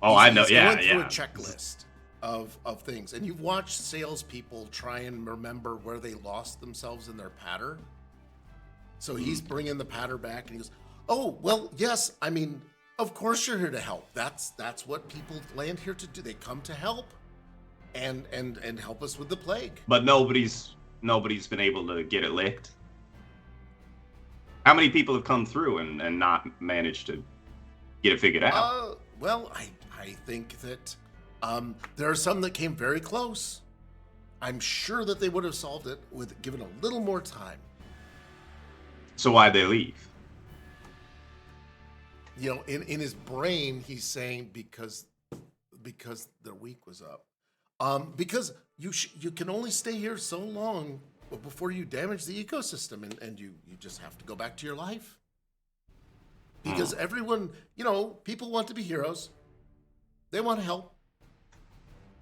Oh, I know. He's Yeah, going through yeah. a checklist of things, and you've watched salespeople try and remember where they lost themselves in their patter. So he's bringing the patter back, and he goes, "Oh, well, yes. I mean, of course you're here to help. That's what people land here to do. They come to help, and help us with the plague." But nobody's been able to get it licked. How many people have come through and not managed to get it figured out? Well, I think that there are some that came very close. I'm sure that they would have solved it with given a little more time. So why'd they leave? In his brain, he's saying because their week was up. Because you can only stay here so long before you damage the ecosystem, and you just have to go back to your life. Because everyone, people want to be heroes. They want to help.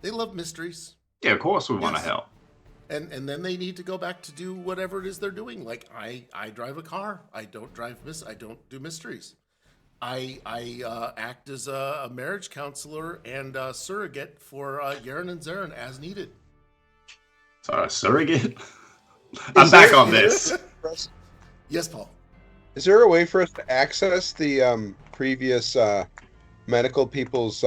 They love mysteries. Yeah, of course we want to Yes. help. And then they need to go back to do whatever it is they're doing. Like I drive a car. I don't do mysteries. I act as a marriage counselor and a surrogate for Yaren and Zarin as needed. Sorry, surrogate? I'm back on this. Yes, Paul. Is there a way for us to access the previous medical people's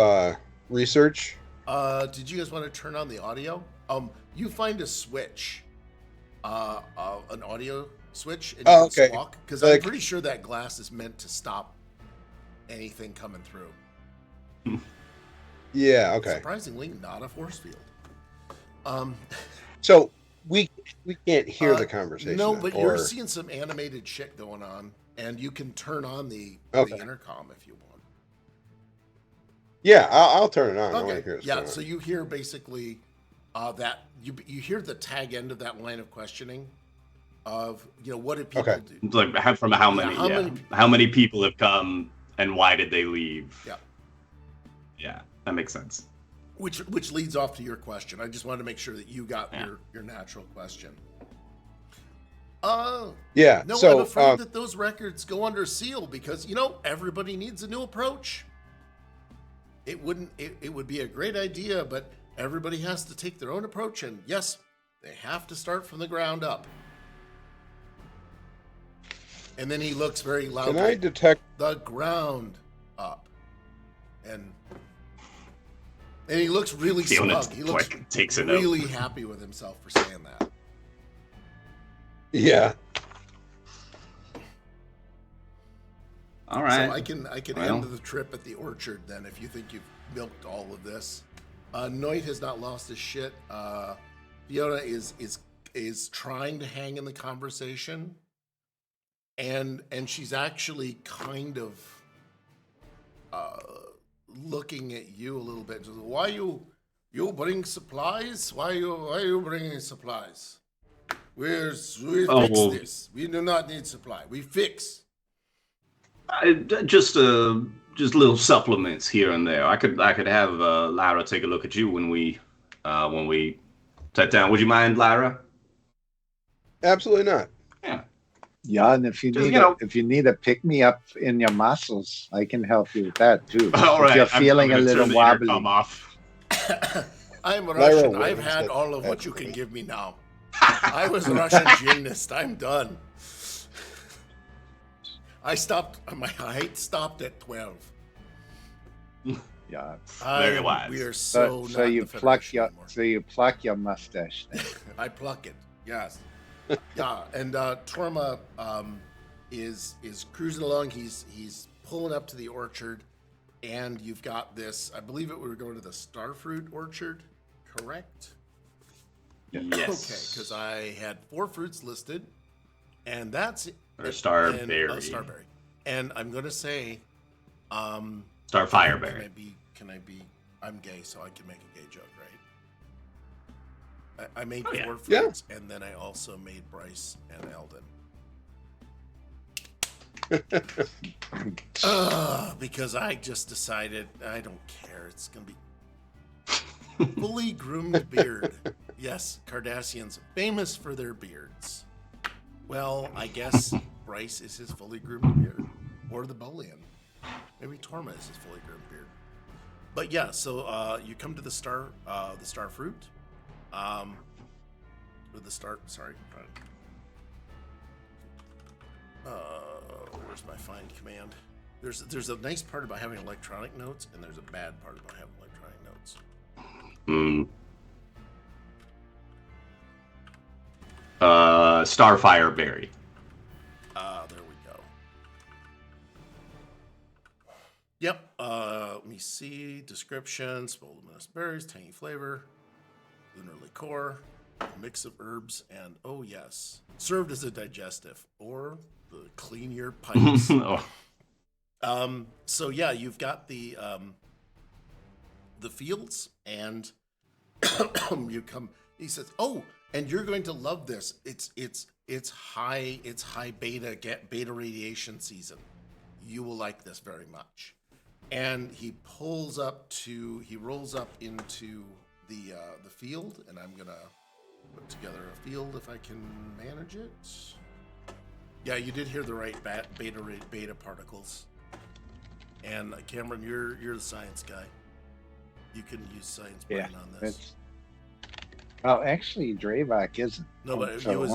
research? Did you guys want to turn on the audio? You find a switch, an audio switch, and you can squawk, because I'm pretty sure that glass is meant to stop anything coming through. Yeah. Okay. Surprisingly, not a force field. So we can't hear the conversation. No, then, but or... you're seeing some animated shit going on, and you can turn on the intercom if you want. Yeah, I'll turn it on. I want to Okay. hear it. Yeah. So you hear basically that you hear the tag end of that line of questioning of what did people do? Like from how many? How many people have come and why did they leave? Yeah. Yeah, that makes sense. Which leads off to your question. I just wanted to make sure that you got your natural question. Yeah. No, so, I'm afraid that those records go under seal because everybody needs a new approach. It would be a great idea, but everybody has to take their own approach, and yes, they have to start from the ground up. And then he looks very loudly. Can I detect the ground up? And he looks really smug. He looks takes it really happy with himself for saying that. Yeah. All right. So I can end the trip at the orchard then if you think you've milked all of this. Noit has not lost his shit. Fiona is trying to hang in the conversation, and she's actually kind of looking at you a little bit. She's like, why you bring supplies? Why you bringing supplies? We fix this. We do not need supply. We fix. Just little supplements here and there. I could have Lyra take a look at you when we sat down. Would you mind, Lyra? Absolutely not. Yeah. Yeah, and if you need a pick me up in your muscles, I can help you with that too. All right. If you're feeling a little wobbly. Off. I'm Russian. I've had all of what you can give me now. I was a Russian gymnast. I'm done. My height stopped at 12. Yeah. Very wise. We are so you pluck your mustache then. I pluck it. Yes. Yeah, and Torma is cruising along. He's pulling up to the orchard, and you've got this. I believe we were going to the starfruit orchard, correct? Yes. Okay, because I had 4 fruits listed, and that's Or starberry. Starberry. And I'm gonna say, Starfireberry. Can I be? I'm gay, so I can make a gay joke, right? I made 4 fruits, and then I also made Bryce and Eldon. Because I just decided I don't care. It's gonna be fully groomed beard. Yes, Cardassians famous for their beards. Well, I guess Bryce is his fully groomed beard, or the Bolian. Maybe Torma is his fully groomed beard. But yeah, so you come to the star fruit, with the star. Sorry. Where's my find command? There's a nice part about having electronic notes, and there's a bad part about having electronic notes. Starfireberry. There we go. Yep. Let me see. Description: voluminous berries, tangy flavor, lunar liqueur, mix of herbs, and oh yes, served as a digestive or the clean your pipes. So yeah, you've got the fields, and you come. He says, "Oh, and you're going to love this. It's high beta radiation season. You will like this very much." And he rolls up into the field, and I'm gonna put together a field if I can manage it. Yeah, you did hear the right beta particles. And Cameron, you're the science guy. You can use science brain on this. Well, actually, Dravok isn't. No, but so he was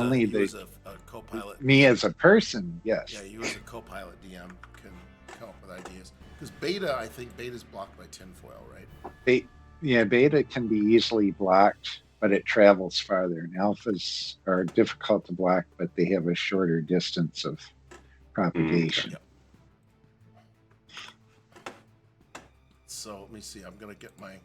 a co-pilot. Me as a person, yes. Yeah, you as a co-pilot DM can come up with ideas. Because Beta, I think Beta's blocked by tinfoil, right? Beta can be easily blocked, but it travels farther. And alphas are difficult to block, but they have a shorter distance of propagation. Yep. So let me see. I'm gonna get my.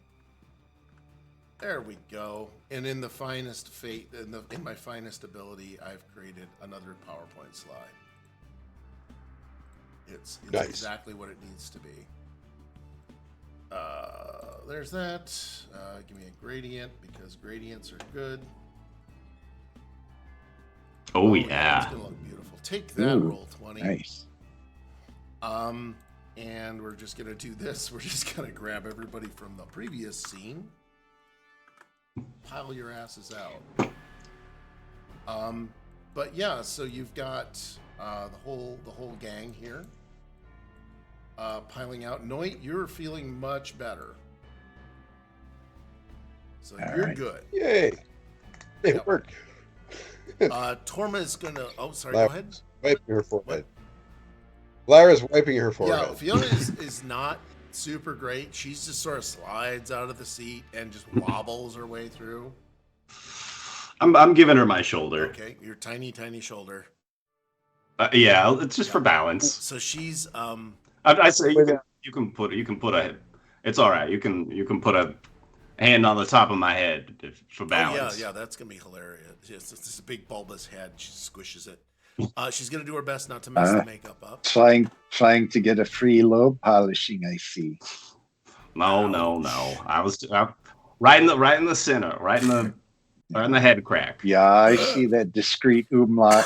There we go. And in the finest fate, in my finest ability, I've created another PowerPoint slide. It's nice. Exactly what it needs to be. There's that. Give me a gradient because gradients are good. Oh yeah. It's gonna look beautiful. Take that, roll 20. Nice. And we're just gonna do this. We're just gonna grab everybody from the previous scene. Pile your asses out. But yeah, so you've got the whole gang here piling out. Noit, you're feeling much better, so you're right. good. Yay! It worked. Torma is gonna. Oh, sorry. Go ahead. Wiping her forehead. Lyra's wiping her forehead. Yeah, Fiona is not super great. She's just sort of slides out of the seat and just wobbles her way through. I'm giving her my shoulder. Okay, your tiny shoulder. Yeah, it's just for balance. So she's I say you can put a. It's all right. You can put a hand on the top of my head for balance. Yeah, that's gonna be hilarious. It's just a big bulbous head. She squishes it. She's gonna do her best not to mess the makeup up. Trying to get a free lobe polishing, I see. No. I was right in the center, right in the head crack. Yeah, I see that discreet umlaut.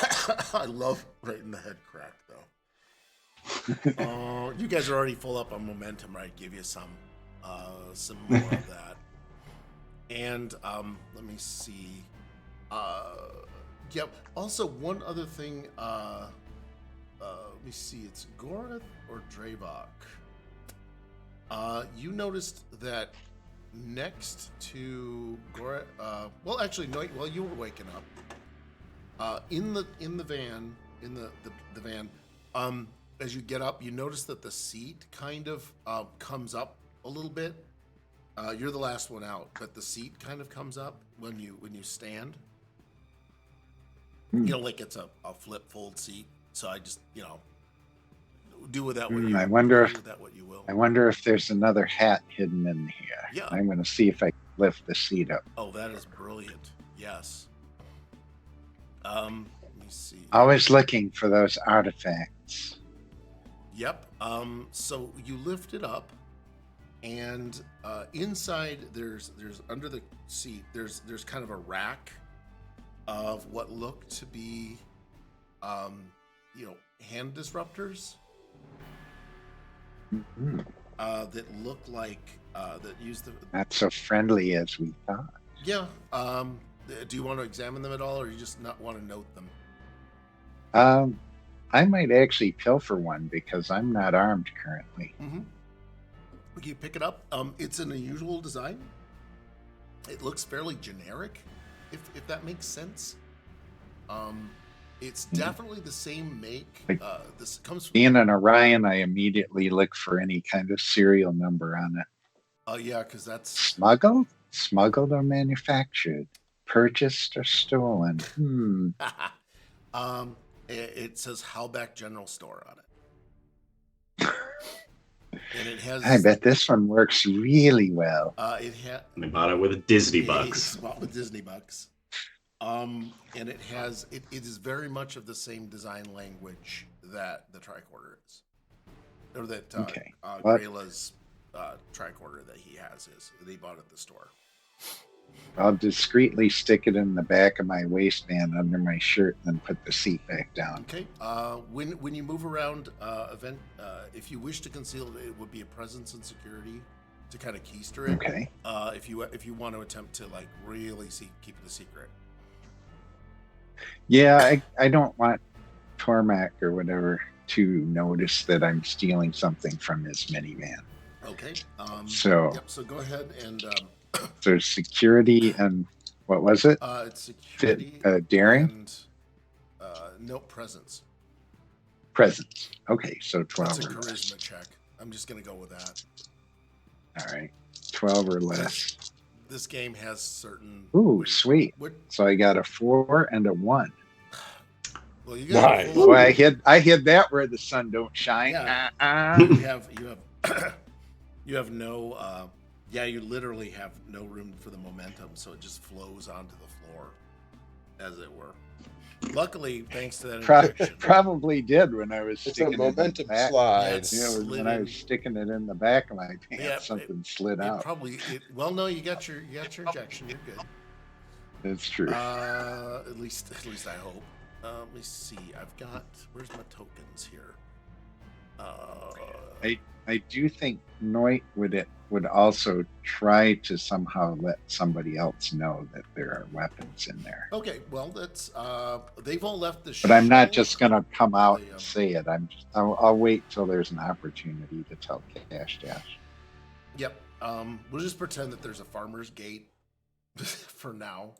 I love right in the head crack though. You guys are already full up on momentum, right? Give you some more of that. And let me see. Yep. Also, one other thing. Let me see. It's Gorath or Dravok. You noticed that next to Gorath. Well, actually, no. While you were waking up, in the van, the van. As you get up, you notice that the seat kind of comes up a little bit. You're the last one out, but the seat kind of comes up when you stand. You know, like it's a flip fold seat. So I just, do with that I wonder what you will. I wonder if there's another hat hidden in here. Yeah. I'm going to see if I can lift the seat up. Oh, that is brilliant. Yes. Let me see. Always looking for those artifacts. Yep. So you lift it up, and inside there's under the seat there's kind of a rack of what look to be hand disruptors that look like that use the Not so friendly as we thought. yeah. Do you want to examine them at all, or you just not want to note them? I might actually pilfer one because I'm not armed currently. Mm-hmm. You pick it up. It's an unusual design. It looks fairly generic, if that makes sense. It's definitely the same make. This comes from Being an Orion, I immediately look for any kind of serial number on it. yeah, because that's Smuggled? Smuggled or manufactured? Purchased or stolen? it says Halbeck General Store on it. And it has. I bet this one works really well. They bought it with Disney bucks. It's bought with Disney bucks. And it has. It is very much of the same design language that the tricorder is, or that Grayla's tricorder that he has is. That he bought at the store. I'll discreetly stick it in the back of my waistband under my shirt and then put the seat back down. Okay. When you move around, if you wish to conceal it, it would be a presence and security to kind of keister it. Okay. If you want to attempt to like really keep it a secret. Yeah, I don't want Tormac or whatever to notice that I'm stealing something from his minivan. Okay. So go ahead and. There's security and what was it? It's security. Daring? And, no, presence. Presence. Okay, so 12 That's a or charisma less. check. I'm just going to go with that. All right, 12 or less. This game has certain... Ooh, sweet. So I got a 4 and a 1. Well, you got Nice. Well, I hid that where the sun don't shine. Yeah. You have no... you literally have no room for the momentum, so it just flows onto the floor, as it were. Luckily, thanks to that injection, probably did when I was It's sticking a momentum it in the back. slide. Yeah, when I was sticking it in the back of my pants, something slid out. Well, no, you got your injection. You're good. That's true. At least I hope. Let me see. Where's my tokens here? I do think Noit would also try to somehow let somebody else know that there are weapons in there. Okay, well that's they've all left the But I'm not shell. just gonna come out and say it. I'll wait till there's an opportunity to tell Kash Dash. Yep. We'll just pretend that there's a farmer's gate for now.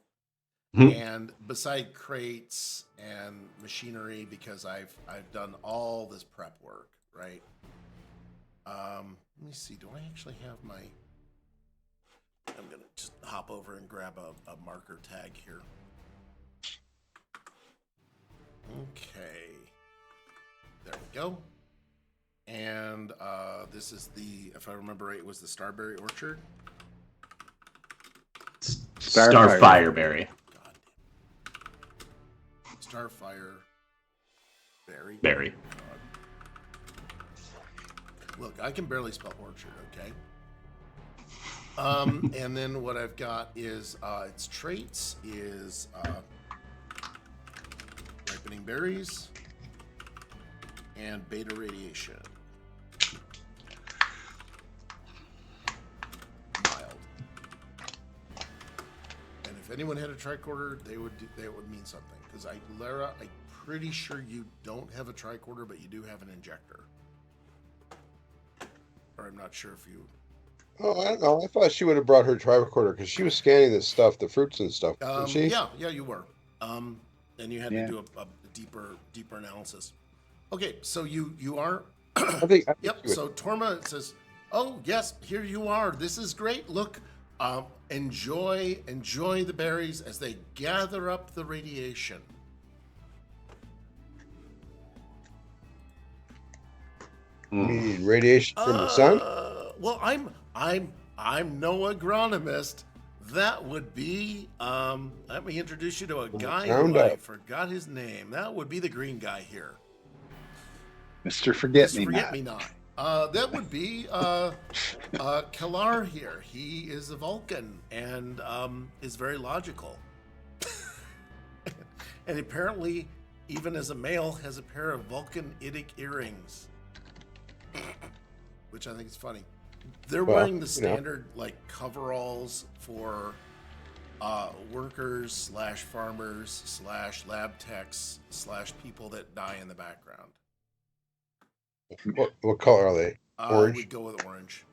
Hmm. And beside crates and machinery, because I've done all this prep work, right? Let me see. Do I actually have my... I'm going to just hop over and grab a marker tag here. Okay. There we go. And this is if I remember right, it was the Starberry Orchard. Starfireberry. God damn. Starfire Berry. Berry. Look, I can barely spell orchard, okay? And then what I've got is its traits is ripening berries and beta radiation. Mild. And if anyone had a tricorder, they would mean something. Because Lara, I'm pretty sure you don't have a tricorder, but you do have an injector. Or I'm not sure if you... Oh, I don't know. I thought she would have brought her tricorder because she was scanning this stuff, the fruits and stuff, wasn't she? Yeah, you were. And you had to do a deeper analysis. Okay, so you are... I think Yep, so Torma says, oh, yes, here you are. This is great. Look, enjoy the berries as they gather up the radiation. mean radiation from the sun? Well, I'm no agronomist. That would be let me introduce you to a guy who I Roundup. forgot his name. That would be the green guy here. Mr. Forget-Me-Not. Forget-Me-Not. That would be Kalar here. He is a Vulcan and is very logical. And apparently, even as a male, has a pair of Vulcan-idic earrings. Which I think is funny. They're wearing the standard like coveralls for workers / farmers / lab techs / people that die in the background. What color are they? Orange? We'd go with orange.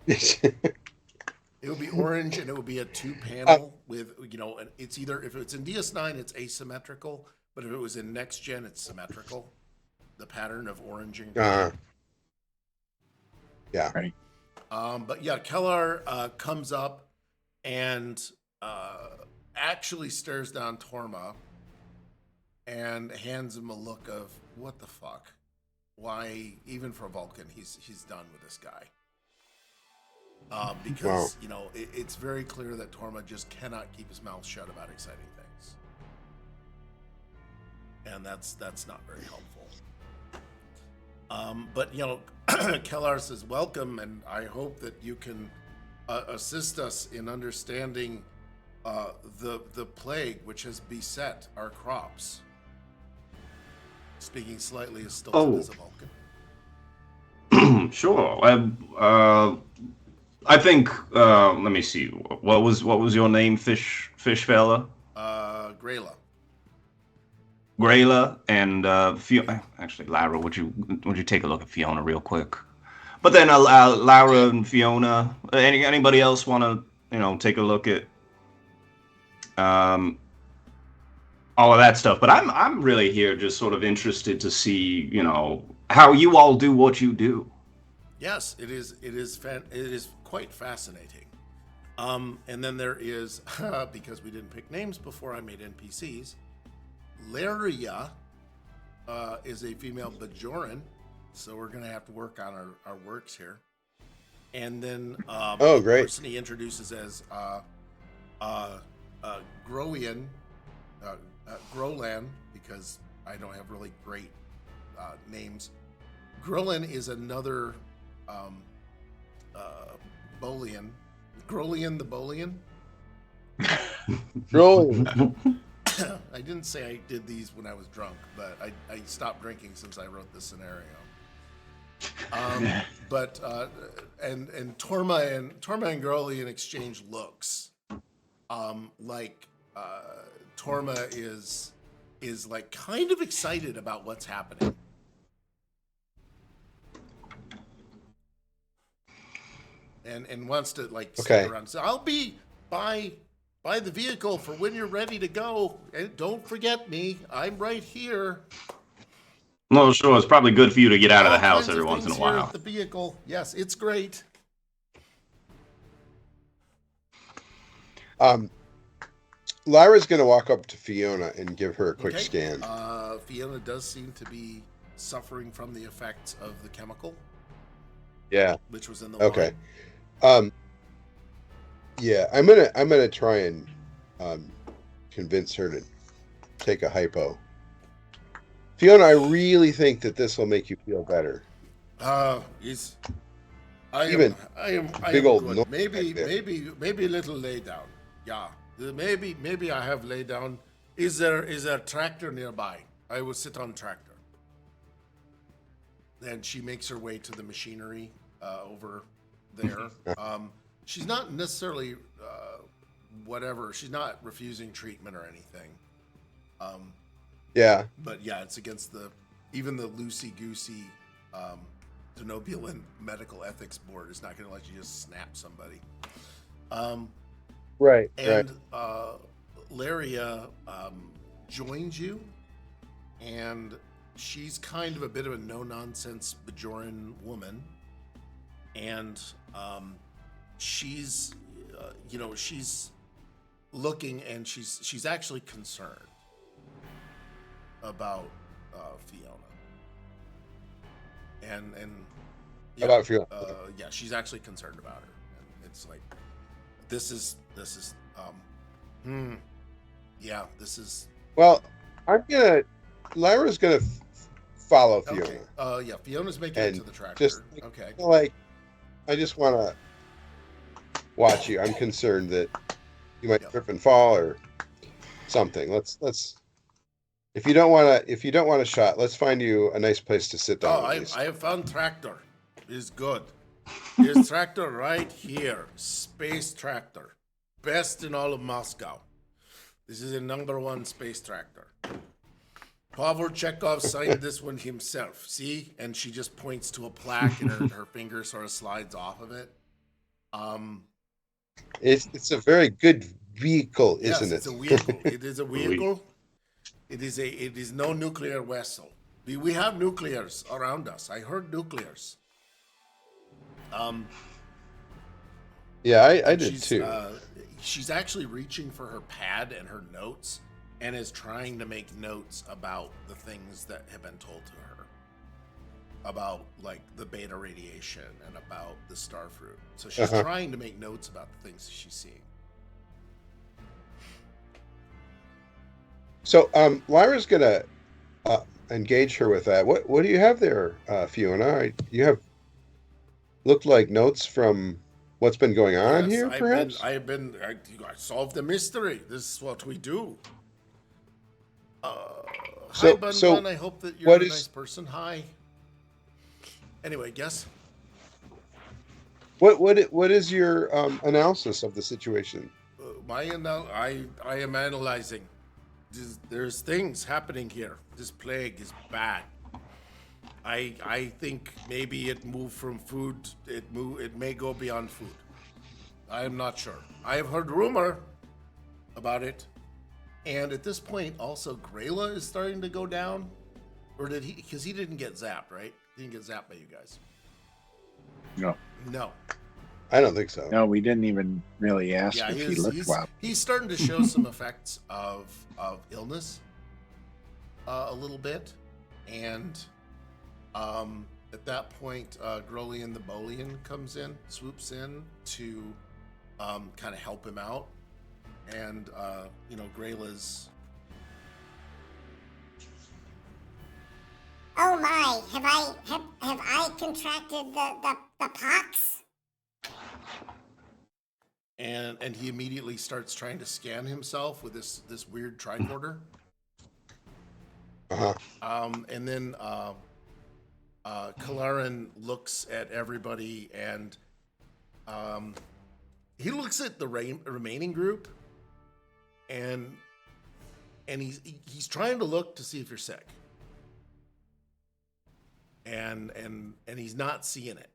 It would be orange, and it would be a 2-panel with, it's either, if it's in DS9, it's asymmetrical, but if it was in Next Gen, it's symmetrical. The pattern of orange and green. Yeah. Right. But yeah, Kellar comes up and actually stares down Torma and hands him a look of, what the fuck? Why, even for Vulcan, he's done with this guy. Because, it's very clear that Torma just cannot keep his mouth shut about exciting things. And that's not very helpful. But, Kellar says, welcome, and I hope that you can assist us in understanding the plague which has beset our crops. Speaking slightly as stilted as a Vulcan. Sure. I think. Let me see. What was your name, fish fella? Grayla. Grayla and Fiona. Actually, Lyra, would you take a look at Fiona real quick? But then Lyra and Fiona. Anybody else want to take a look at all of that stuff? But I'm really here just sort of interested to see how you all do what you do. Yes, it is quite fascinating. And then there is because we didn't pick names before I made NPCs. Laria is a female Bajoran, so we're going to have to work on our works here. And then great. the person he introduces as Grolan, because I don't have really great names. Grolan is another Bolian. Grolian the Bolian? Grolian. I didn't say I did these when I was drunk, but I stopped drinking since I wrote this scenario. But Torma and Grolian exchange looks. Torma is like kind of excited about what's happening. And wants to stick around. So I'll be by the vehicle for when you're ready to go. And don't forget me. I'm right here. No, sure. It's probably good for you to get out of the house every once in a while. At the vehicle. Yes, it's great. Lyra's going to walk up to Fiona and give her a quick scan. Fiona does seem to be suffering from the effects of the chemical. Yeah. Which was in the wine. Yeah, I'm gonna try and convince her to take a hypo. Fiona, I really think that this will make you feel better. I am good. Maybe a little lay down. Yeah, maybe I have lay down. Is there a tractor nearby? I will sit on tractor. And she makes her way to the machinery over there. She's not necessarily whatever. She's not refusing treatment or anything. Yeah. But yeah, it's against even the loosey-goosey Denobulan Medical Ethics Board is not going to let you just snap somebody. Right. And Laria joins you, and she's kind of a bit of a no-nonsense Bajoran woman, and she's she's looking, and she's actually concerned about Fiona. and How about Fiona? yeah, she's actually concerned about her, and it's like this is yeah, this is Well, Lyra's gonna follow Fiona. okay. Yeah, Fiona's making it And to the tractor. just Okay. like, I just want to watch you. I'm concerned that you might trip and fall or something. Let's. If you don't want a shot, let's find you a nice place to sit down. I have found tractor. It's good. There's tractor right here. Space tractor. Best in all of Moscow. This is a #1 space tractor. Pavel Chekhov signed this one himself. See? And she just points to a plaque and her finger sort of slides off of it. It's a very good vehicle, isn't yes, it? It's a vehicle. It is a vehicle. It is no nuclear vessel. We have nuclears around us. I heard nuclears. Yeah, I did too. She's actually reaching for her pad and her notes and is trying to make notes about the things that have been told to her. About like the beta radiation and about the starfruit. So she's trying to make notes about the things she's seeing. So Lyra's gonna engage her with that. What do you have there, Fiona? You have looked like notes from what's been going on here, perhaps? I solved the mystery. This is what we do. Hi, Bun. I hope that you're a nice person. Hi. Anyway, guess. What is your analysis of the situation? I am analyzing. There's things happening here. This plague is bad. I think maybe it moved from food. It may go beyond food. I am not sure. I have heard rumor about it, and at this point, also Grayla is starting to go down, or did he? Because he didn't get zapped, right? He didn't get zapped by you guys. No. I don't think so. No, we didn't even really ask if he looked well. He's starting to show some effects of illness a little bit. And at that point, Grolian the Bolian swoops in to kind of help him out. And, Grayla's... Oh my, have I contracted the pox? And he immediately starts trying to scan himself with this weird tricorder. And then Kalarin looks at everybody and he looks at the remaining group and he's trying to look to see if you're sick. And he's not seeing it.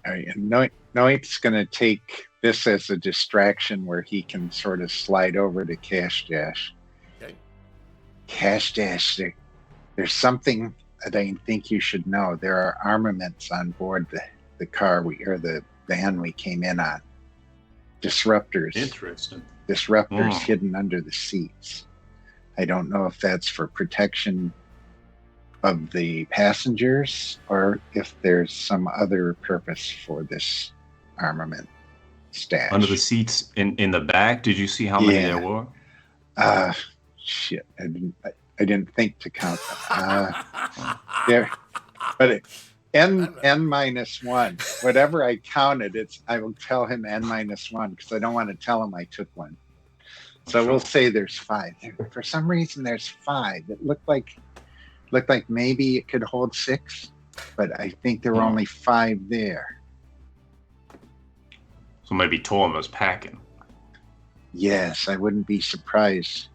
All right, and Noit's going to take this as a distraction where he can sort of slide over to Kash Dash. Okay. Kash Dash, there's something that I think you should know. There are armaments on board the car the van we came in on. Disruptors. Interesting. Disruptors hidden under the seats. I don't know if that's for protection of the passengers or if there's some other purpose for this armament stash. Under the seats in the back, did you see how many there were? Shit, I didn't think to count them. There, but n-1. Whatever I counted, I will tell him n-1 because I don't want to tell him I took one. So we'll say there's 5. For some reason, there's 5. It looked like maybe it could hold 6, but I think there were only 5 there. So maybe Torm was packing. Yes, I wouldn't be surprised.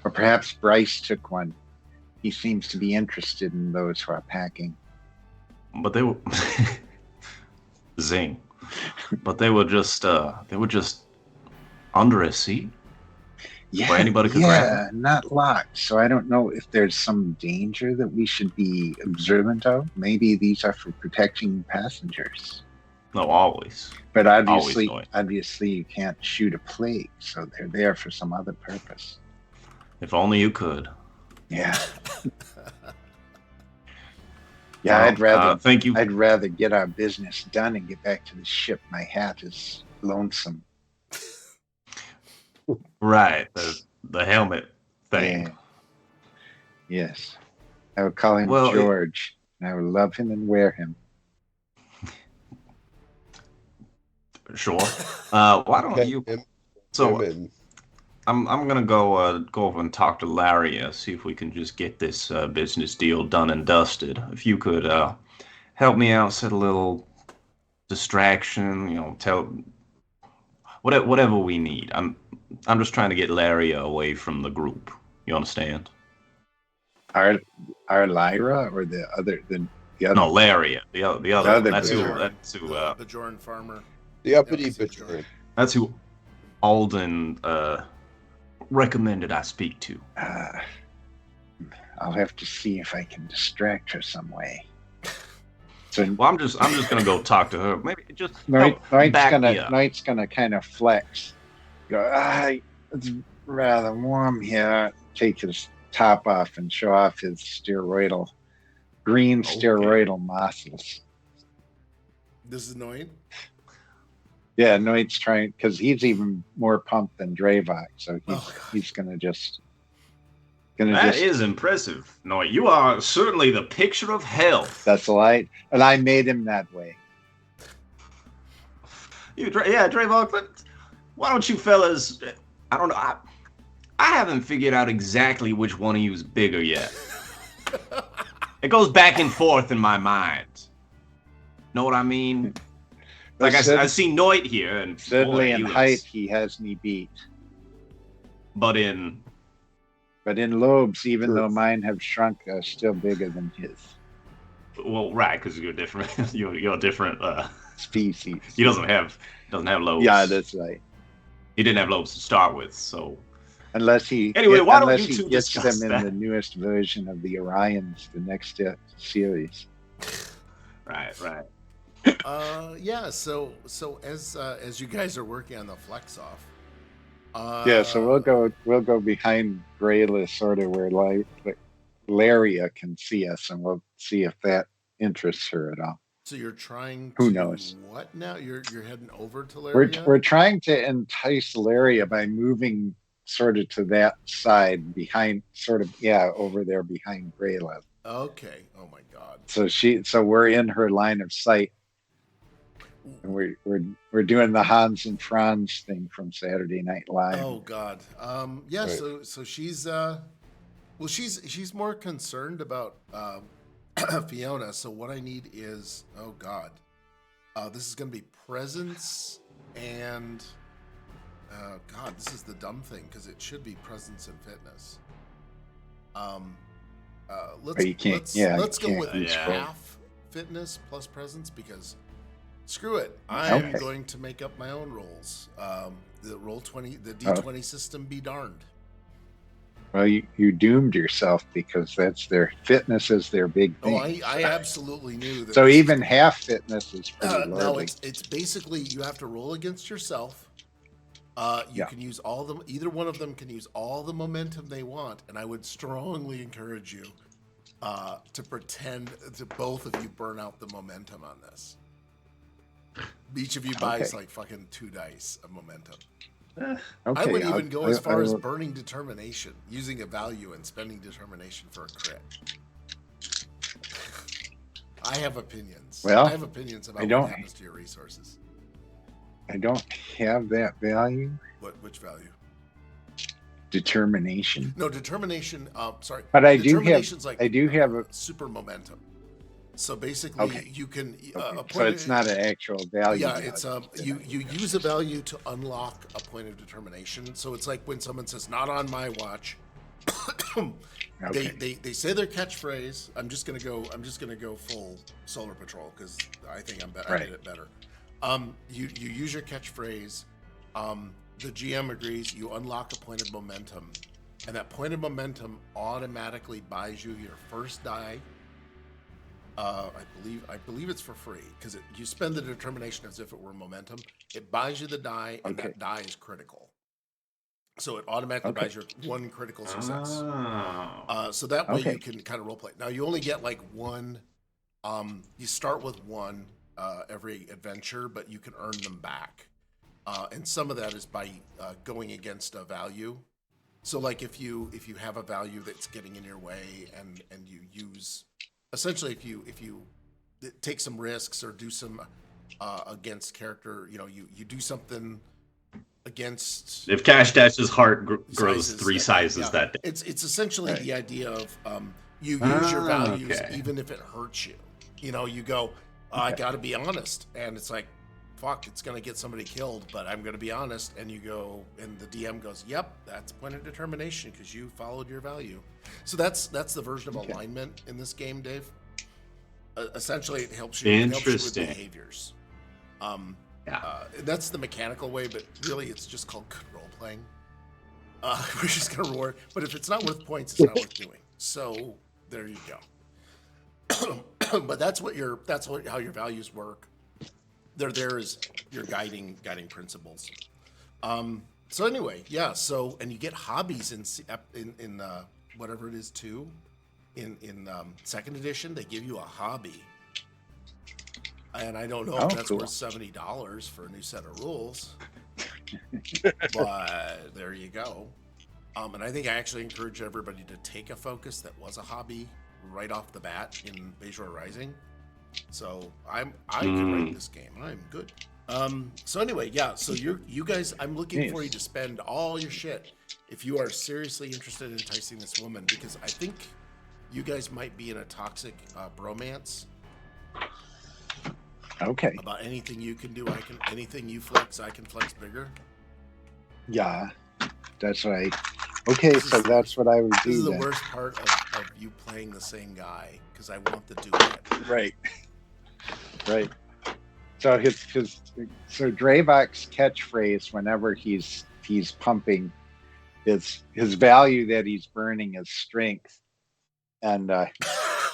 Or perhaps Bryce took one. He seems to be interested in those who are packing. But they were zing. But they were just under a seat. Yeah, where anybody could grab them. Not locked. So I don't know if there's some danger that we should be observant of. Maybe these are for protecting passengers. No, always. But obviously you can't shoot a plague, so they're there for some other purpose. If only you could. Yeah. Yeah, Well, I'd rather. thank you. I'd rather get our business done and get back to the ship. My hat is lonesome. Right, the helmet thing. Yeah. Yes. I would call him Well, George, and I would love him and wear him. Sure. Why don't you? So and I'm gonna go over and talk to Larry, see if we can just get this business deal done and dusted. If you could help me out, set a little distraction, tell whatever we need. I'm just trying to get Larry away from the group. You understand? Our Lyra or the other. No, Larry, the other. other That's who. Bajoran. That's who. Bajoran farmer. the uppity Yep, Bajoran. That's who Alden recommended I speak to. I'll have to see if I can distract her some way. So Well, I'm just gonna go talk to her. Maybe just Knight's back me up. gonna kind of flex. Go, it's rather warm here. Take his top off and show off his green steroidal muscles. This is Noid. Yeah, Knight's trying because he's even more pumped than Dravok, so God. he's gonna just That is impressive. No, you are certainly the picture of health. That's a lie, and I made him that way. Drayvon, why don't you fellas? I don't know. I haven't figured out exactly which one of you is bigger yet. It goes back and forth in my mind. Know what I mean? Like I see Noit here, and Certainly boy, in height, he has me beat. But in lobes, even though mine have shrunk, are still bigger than his. Well, right, because you're different. you're a different species. He doesn't have lobes. Yeah, that's right. He didn't have lobes to start with, so. Unless he why don't you two gets discuss them that? in the newest version of the Orions, the next series. Right. Yeah. So as you guys are working on the flex off. Yeah, so we'll go behind Grayla, sort of where Laria can see us, and we'll see if that interests her at all. So you're trying to. Who knows? What now? You're heading over to Laria? We're trying to entice Laria by moving sort of to that side behind, over there behind Grayla. Okay. Oh my God. So we're in her line of sight. And we're doing the Hans and Franz thing from Saturday Night Live. Oh God. Yeah. Right. So she's she's more concerned about Fiona. So what I need is this is gonna be presence and God, this is the dumb thing because it should be presence and fitness. Let's go with half fitness plus presence because. Screw it. I'm going to make up my own rolls. The D20 system be darned. Well, you doomed yourself because that's their fitness is their big thing. Oh, I absolutely knew that. So even half fitness is pretty low. No, it's basically you have to roll against yourself. You can use all of them. Either one of them can use all the momentum they want, and I would strongly encourage you to pretend to both of you burn out the momentum on this. Each of you buys like fucking 2 dice of momentum. I would even go as far as burning determination, using a value and spending determination for a crit. I have opinions. Well, I have opinions about what happens to your resources. I don't have that value. Which value? Determination. No, determination. Sorry, but I do have. Like I do have a super momentum. So basically, you can. So it's not an actual value. Yeah, it's you use a value to unlock a point of determination. So it's like when someone says "not on my watch," they say their catchphrase. I'm just gonna go full Solar Patrol because I think I'm better. Right. I did it better. You use your catchphrase. The GM agrees. You unlock a point of momentum, and that point of momentum automatically buys you your first die. I believe it's for free because you spend the determination as if it were momentum. It buys you the die, and that die is critical. So it automatically buys you one critical success. So that way you can kind of role play. Now you only get like one You start with one every adventure, but you can earn them back. And some of that is by going against a value. So like if you have a value that's getting in your way and you use, essentially if you take some risks or do some against character, you do something against. If Kash Dash's heart grows Sizes 3 that- sizes yeah. that day. It's essentially Right. the idea of you use your values okay. even if it hurts you. You go, I got to be honest, and it's like, fuck, it's gonna get somebody killed, but I'm gonna be honest. And you go, and the DM goes, yep, that's point of determination because you followed your value. So that's the version of alignment in this game, Dave. Essentially, it helps you with Interesting. behaviors. Yeah. That's the mechanical way, but really it's just called good role playing. We're just gonna reward, but if it's not worth points, it's not worth doing. So there you go. But that's how your values work. They're there as your guiding principles. So anyway, yeah. So and you get hobbies in whatever it is too. In second edition, they give you a hobby. And I don't know if that's cool. worth $70 for a new set of rules, but there you go. And I think I actually encourage everybody to take a focus that was a hobby right off the bat in Bejor Rising. So I can write this game. I'm good. So anyway, yeah. So you guys, I'm looking for you to spend all your shit if you are seriously interested in enticing this woman, because I think you guys might be in a toxic bromance. Okay. About anything you can do, anything you flex, I can flex bigger. Yeah, that's right. Okay, so that's what I would do. This is the then. worst part of you playing the same guy, because I want the duet. Right. Right. So so Dravok's catchphrase whenever he's pumping his value that he's burning is strength. And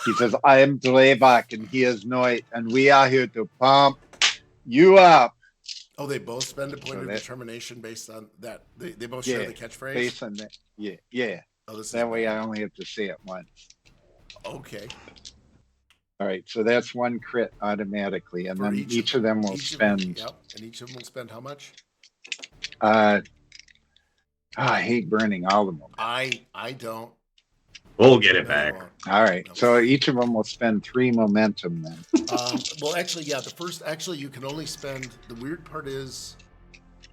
he says, I am Dravok and he is Noit, and we are here to pump you up. Oh, they both spend a point of determination based on that. They both Yeah, share the catchphrase? Based on that. Yeah. Oh, this is That way bad. I only have to say it once. Okay. All right, so that's one crit automatically, and For then each of them will spend. Yep, and each of them will spend how much? I hate burning all of them. I don't. We'll get it No, you back. won't. All right, so each of them will spend 3 momentum then. Well, actually, yeah. You can only spend. The weird part is,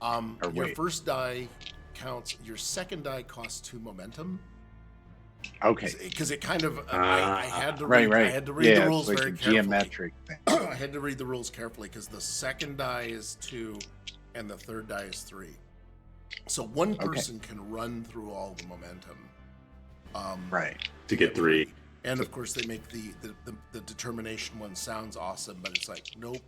your first die counts. Your second die costs 2 momentum. Okay. Because it kind of, I had to Right. read. I had to read the Yeah, rules it's like very a carefully. geometric thing. I had to read the rules carefully because the second die is 2, and the third die is 3. So one person can run through all the momentum. Right. To get 3. And of course, they make the determination one sounds awesome, but it's like, nope.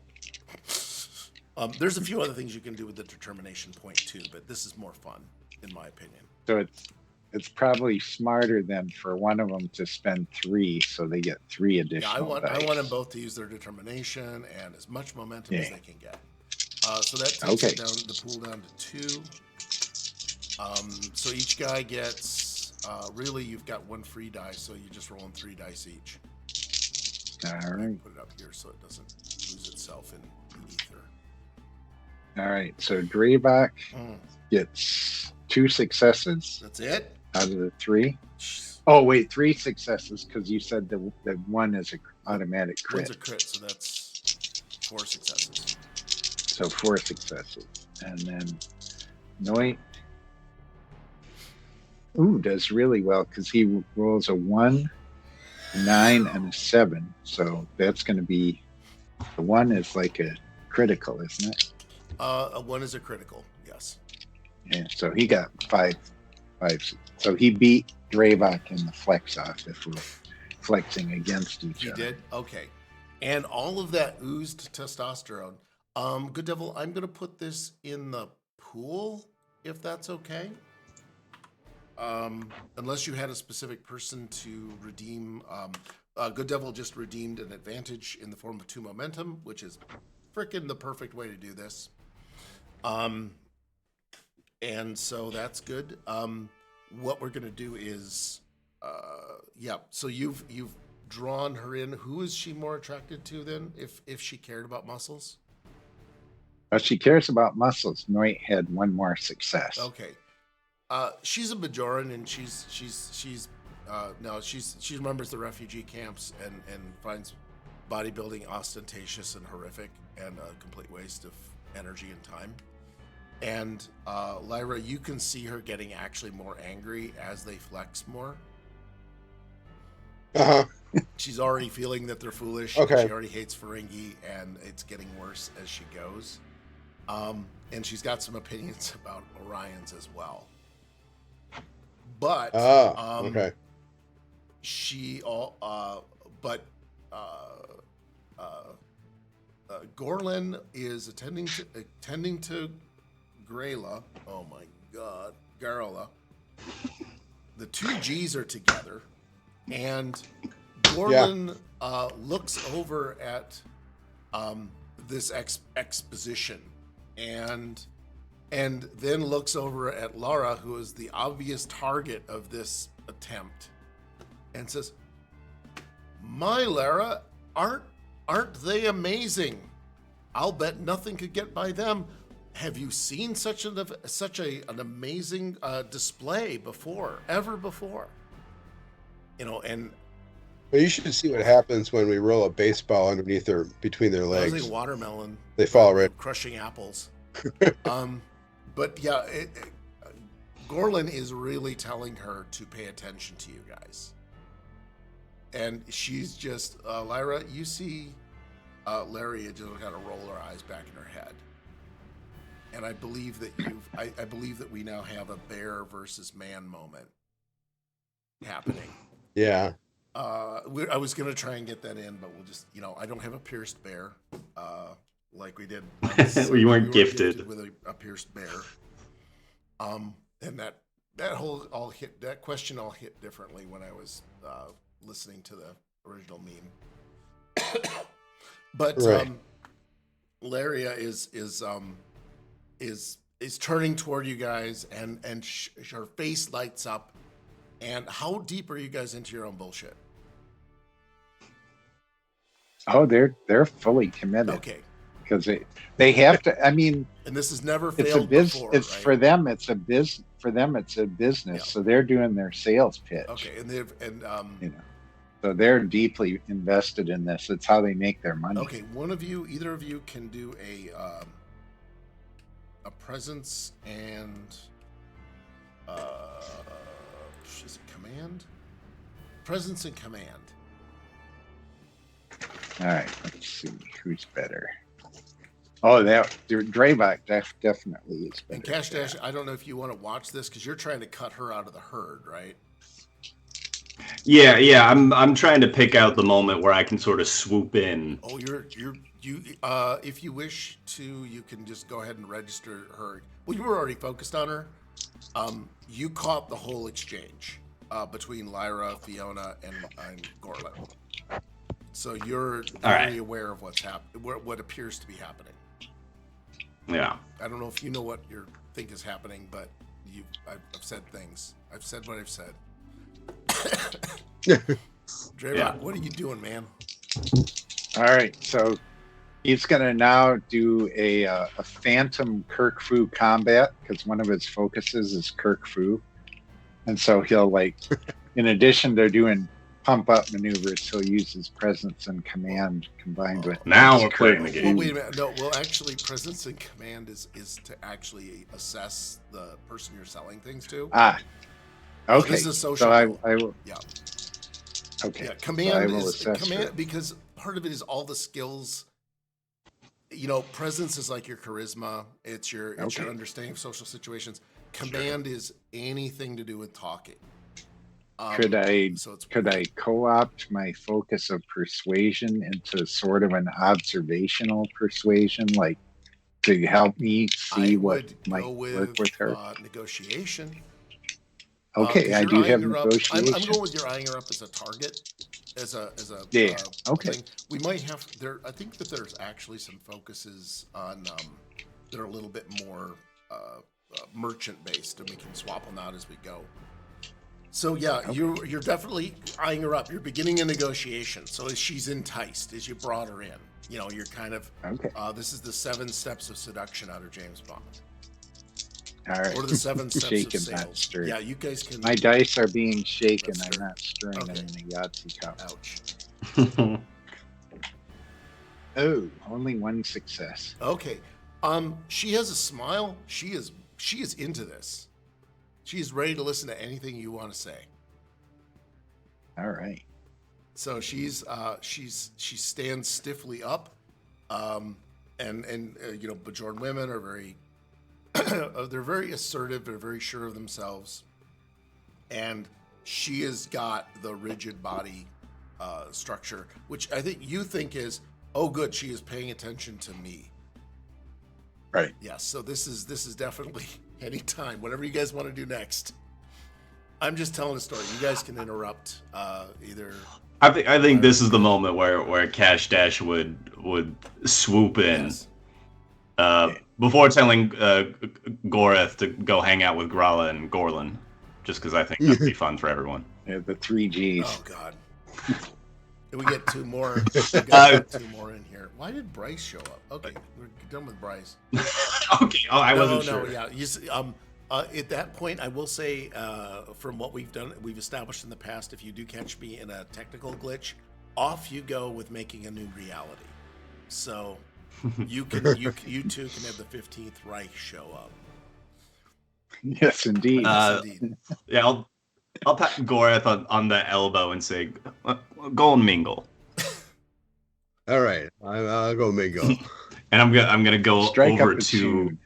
There's a few other things you can do with the determination point too, but this is more fun, in my opinion. So it's probably smarter than for one of them to spend 3, so they get 3 additional. Yeah, I dice. want them both to use their determination and as much momentum as they can get. So that takes Okay. it down, the pool down to 2. So each guy gets, really you've got 1 free die, so you just roll in 3 dice each. All right. Put it up here so it doesn't lose itself in the ether. All right. So Dravok gets 2 successes That's it? out of the 3. Oh wait, 3 successes because you said that 1 is an automatic crit. One's a crit, so that's 4 successes. So 4 successes, and then Noit. Does really well because he rolls a 1, 9, and a 7. So that's going to be the 1 is like a critical, isn't it? A 1 is a critical, yes. Yeah. So he got 5. So he beat Dravok in the flex off if we're flexing against each He other. did? Okay. And all of that oozed testosterone. Good Devil, I'm going to put this in the pool, if that's okay. Unless you had a specific person to redeem. Good Devil just redeemed an advantage in the form of 2 momentum, which is frickin' the perfect way to do this. And so that's good. What we're going to do is, so you've drawn her in, who is she more attracted to then, if she cared about muscles? She cares about muscles. Noit had one more success. Okay. She's a Bajoran, and she remembers the refugee camps and finds bodybuilding ostentatious and horrific and a complete waste of energy and time. And Lyra, you can see her getting actually more angry as they flex more. Uh-huh. She's already feeling that they're foolish. Okay. She already hates Ferengi, and it's getting worse as she goes. And she's got some opinions about Orions as well. But okay. Gorlin is attending to Grayla. Oh my God, Garla. The two G's are together, and Gorlin looks over at this exposition, and then looks over at Lara, who is the obvious target of this attempt, and says, "My Lara, aren't they amazing? I'll bet nothing could get by them. Have you seen such an amazing display ever before? You know, and Well, you should see what happens when we roll a baseball between their I legs. was like watermelon. They fall right. Crushing apples. But yeah, Gorlin is really telling her to pay attention to you guys. And she's just, Lyra, you see Larry just kind of roll her eyes back in her head. And I believe that I believe that we now have a bear versus man moment happening. Yeah. I was going to try and get that in, but we'll just, I don't have a pierced bear like we did. You weren't gifted with a pierced bear. And that question all hit differently when I was listening to the original meme. But right. Laria is turning toward you guys, and her face lights up. And how deep are you guys into your own bullshit? Oh, they're fully committed. Okay. Because they have to. I mean, and this has never it's failed a business. before. It's right? for them. It's a business. For them, it's a business. Yeah. So they're doing their sales pitch. Okay, so they're deeply invested in this. It's how they make their money. Okay, either of you can do a presence and is it command? Presence and command. All right, let's see who's better. Oh, Drayback definitely is better. And Kash Dash, I don't know if you want to watch this because you're trying to cut her out of the herd, right? Yeah. I'm trying to pick out the moment where I can sort of swoop in. Oh, you. If you wish to, you can just go ahead and register her. Well, you were already focused on her. You caught the whole exchange between Lyra, Fiona, and Gorlin. So you're very aware of what's what appears to be happening. Yeah. I don't know if you know what you think is happening, but I've said things. I've said what I've said. Drayrock, what are you doing, man? All right, so he's going to now do a phantom Kirk Fu combat because one of his focuses is Kirk Fu. And so he'll in addition to doing pump up maneuvers, he'll use his presence and command combined with. Now we're playing the game. Well, wait a minute. No, well, actually, presence and command is to actually assess the person you're selling things to. Okay. This is a social. So I will. Yeah. Okay. Yeah, command so is command because part of it is all the skills. Presence is like your charisma. It's your understanding of social situations. Command is anything to do with talking. Could I co-opt my focus of persuasion into sort of an observational persuasion, to help me see what might work with her? Negotiation. Okay, I do have negotiation. I'm going with your eyeing her up as a target, as a okay. thing. We might have there. I think that there's actually some focuses on that are a little bit more merchant based, and we can swap them out as we go. So yeah, you're definitely eyeing her up. You're beginning a negotiation. So as she's enticed, as you brought her in, you're kind of Okay. This is the 7 steps of seduction out of James Bond. All right. Or the 7 steps Shaking of that sales. stirred. Yeah, you guys can. My dice are being shaken. That's I'm true. not stirring them Okay. in a Yahtzee cup. Ouch. Oh, only one success. Okay. She has a smile. She is into this. She is ready to listen to anything you want to say. All right. So she stands stiffly up, and Bajoran women are very they're very assertive. They're very sure of themselves, and she has got the rigid body structure, which I think you think is, oh, good. She is paying attention to me. Right. Yes. So this is definitely anytime. Whatever you guys want to do next. I'm just telling a story. You guys can interrupt either. I think this is the moment where Kash Dash would swoop in. Yes. Before telling Goreth to go hang out with Grala and Gorlin, just because I think that'd be fun for everyone. Yeah, the 3 Gs. Oh God. We get 2 more. We got 2 more in here. Why did Bryce show up? Okay, we're done with Bryce. Okay. Oh, I wasn't sure. No, yeah. At that point, I will say, from what we've established in the past, if you do catch me in a technical glitch, off you go with making a new reality. So you two can have the 15th Reich show up. Yes, indeed. Indeed. Yeah, I'll pat Goreth on the elbow and say, "Go and mingle." All right, I'll go mingle. And I'm gonna go Strike over up a to tune.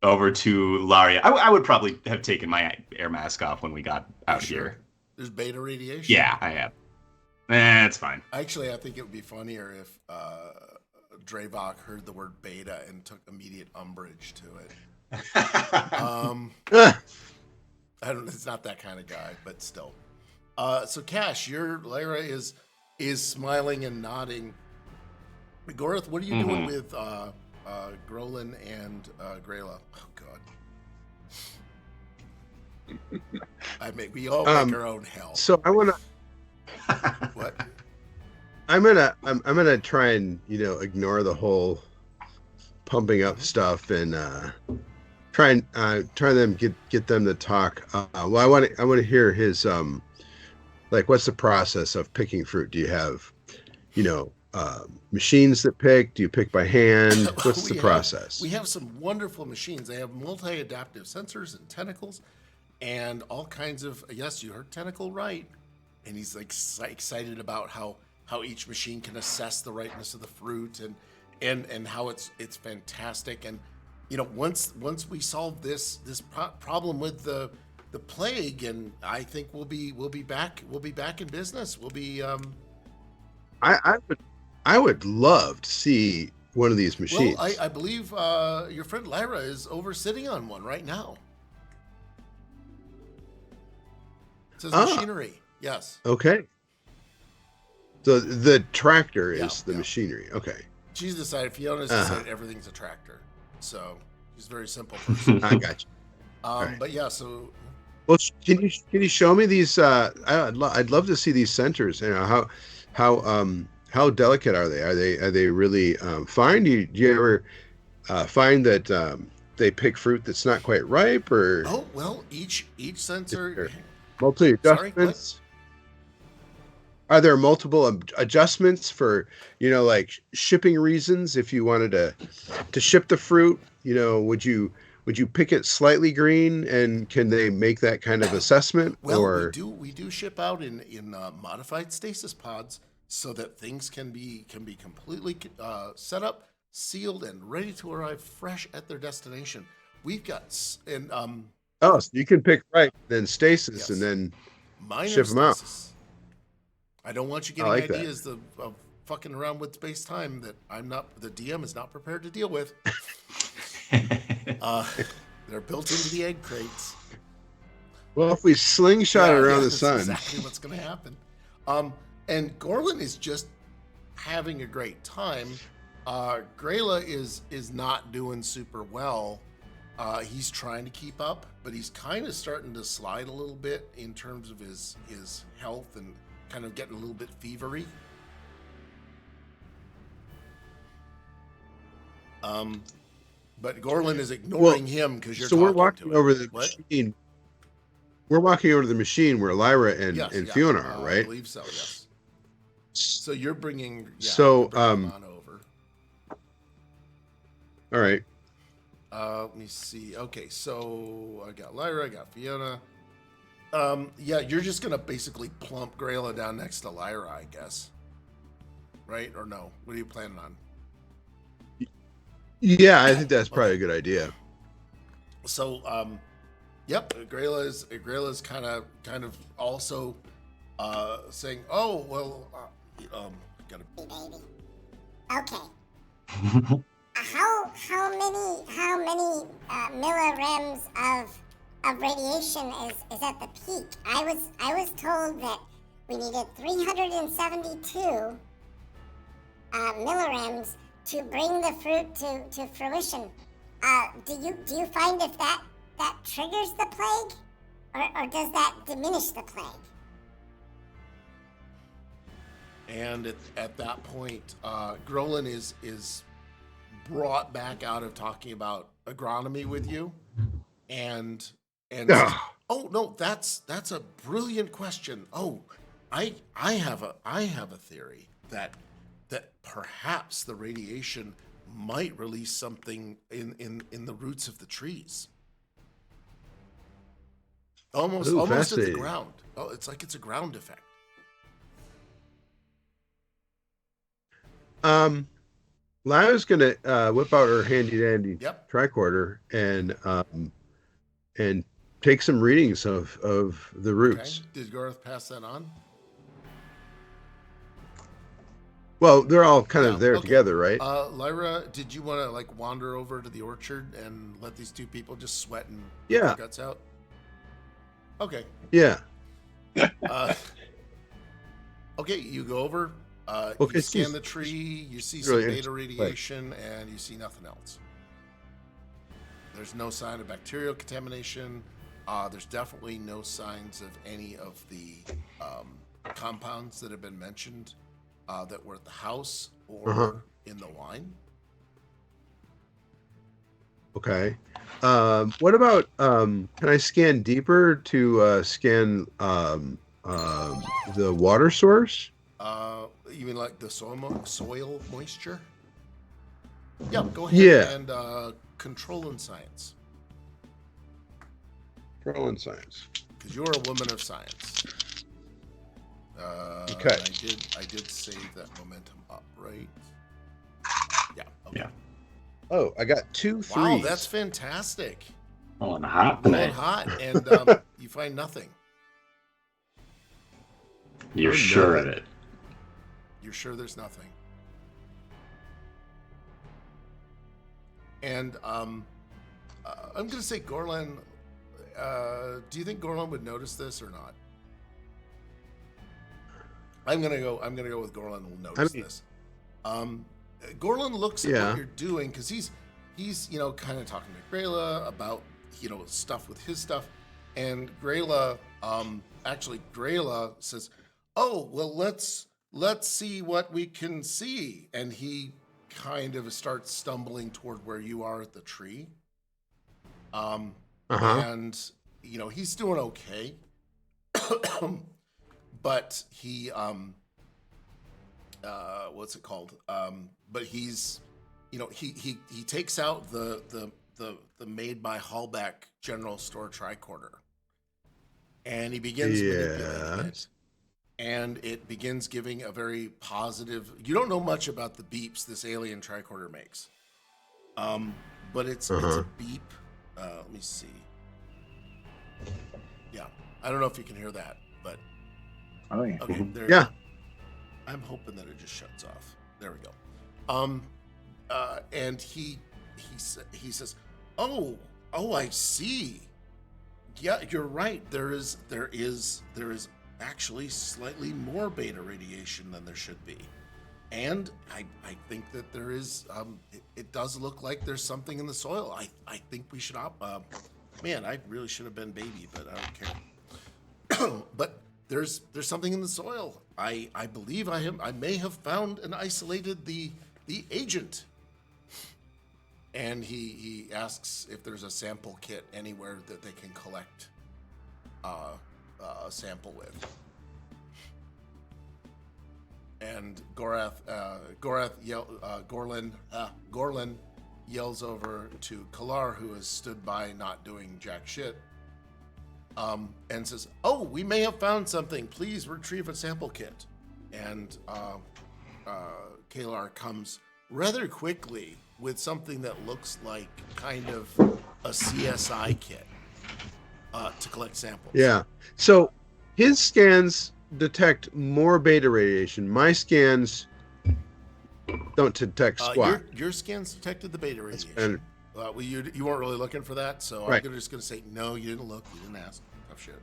Laria. I would probably have taken my air mask off when we got out Sure. here. There's beta radiation. Yeah, I have. It's fine. Actually, I think it would be funnier if Dravok heard the word beta and took immediate umbrage to it. I don't. It's not that kind of guy, but still. So Cash, your Lyra is smiling and nodding. Goreth, what are you doing with Grolin and Grayla? Oh God. We all make our own hell. So I want to. What? I'm gonna try and ignore the whole pumping up stuff and try them get them to talk. Well, I want to hear his like, what's the process of picking fruit? Do you have machines that pick? Do you pick by hand? What's the process? We have some wonderful machines. They have multi-adaptive sensors and tentacles and all kinds of, yes, you heard tentacle right. And he's like excited about how each machine can assess the ripeness of the fruit and how it's fantastic. And once we solve this problem with the plague, and I think we'll be back in business. We'll be I would love to see one of these machines. Well, I believe your friend Lyra is over sitting on one right now. It says machinery. Yes. Okay. So the tractor is the machinery. Okay. She's decided, Fiona's decided everything's a tractor. So she's a very simple person. I got you. Right. But yeah, so. Well, can you show me these? I'd love to see these centers. How delicate are they? Are they really fine? Do you ever find that they pick fruit that's not quite ripe, or? Oh well, each sensor. Multiple adjustments. Are there multiple adjustments for like shipping reasons? If you wanted to ship the fruit, would you pick it slightly green, and can they make that kind of assessment? Well, or we do ship out in modified stasis pods, so that things can be completely set up, sealed, and ready to arrive fresh at their destination. We've got so you can pick right, then stasis, yes. and then minor ship them out. stasis. I don't want you getting like ideas of fucking around with space time that the DM is not prepared to deal with. They're built into the egg crates. Well, if we slingshot around the that's sun, exactly what's going to happen. And Gorlin is just having a great time. Grayla is not doing super well. He's trying to keep up, but he's kind of starting to slide a little bit in terms of his health and kind of getting a little bit fevery. But Gorlin is ignoring him because you're talking we're walking to him. over the What? machine. We're walking over to the machine where Lyra and Yes, Fiona are, I right? believe so, yes. So you're bringing, So, you're bringing him on over. All right. Let me see. Okay, so I got Lyra, I got Fiona. Yeah, you're just gonna basically plump Grayla down next to Lyra, I guess. Right? Or no? What are you planning on? Yeah, I think that's probably a good idea. So, yep, Grayla's kind of also saying, "Oh, well, gotta." Hey, baby. Okay. How many millirems of radiation is at the peak? I was told that we needed 372 millirems to bring the fruit to fruition. Do you find if that triggers the plague, or does that diminish the plague? And at that point, Grolin is brought back out of talking about agronomy with you, and says, oh no, that's a brilliant question. Oh, I have a theory that perhaps the radiation might release something in the roots of the trees. Almost at the ground. Oh, it's like it's a ground effect. Lyra's gonna whip out her handy dandy Yep. tricorder and take some readings of the roots. Okay. Did Garth pass that on? Well, they're all kind of Yeah, there okay. together, right? Lyra, did you want to like wander over to the orchard and let these two people just sweat and Yeah. their guts out? Okay. Yeah. Okay, you go over. Okay, you scan geez. the tree. You see Really some beta interesting. radiation, and you see nothing else. There's no sign of bacterial contamination. There's definitely no signs of any of the compounds that have been mentioned that were at the house or in the wine. Okay. What about can I scan deeper to scan the water source? You mean like the soil moisture? Yeah, go ahead and control in science. Control in science. Because you're a woman of science. Okay. I did save that momentum up, right? Yeah. Okay. Yeah. Oh, I got 2 3s. Wow, that's fantastic. Rolling hot Rolling tonight. hot, and you find nothing. You're sure of it? You're sure there's nothing. And I'm gonna say Gorlan. Do you think Gorlan would notice this or not? I'm gonna go with Gorlan will notice this. Gorlan looks at what you're doing because he's kind of talking to Grayla about stuff with his stuff, and Grayla says, "Oh well, let's see what we can see," and he kind of starts stumbling toward where you are at the tree. And he's doing okay. But he what's it called? But he's he takes out the made by Hallback General Store tricorder. And he begins manipulating it. And it begins giving a very positive. You don't know much about the beeps this alien tricorder makes. But it's a beep. Let me see. Yeah. I don't know if you can hear that, but Oh yeah. okay, there. Yeah. I'm hoping that it just shuts off. There we go. And he says, "Oh, I see. Yeah, you're right. There is actually slightly more beta radiation than there should be." And I think that there is, it does look like there's something in the soil. I think we should, man, I really should have been baby, but I don't care. But there's something in the soil. I believe I may have found and isolated the agent. And he asks if there's a sample kit anywhere that they can collect a sample with. And Gorlin yells over to Kalar, who has stood by not doing jack shit, and says, "Oh, we may have found something. Please retrieve a sample kit." And Kalar comes rather quickly with something that looks like kind of a CSI kit to collect samples. Yeah. So his scans detect more beta radiation. My scans don't detect squat. Your scans detected the beta radiation. And Well, you weren't really looking for that, so Right. I'm just going to say no. You didn't look. You didn't ask. Tough shit.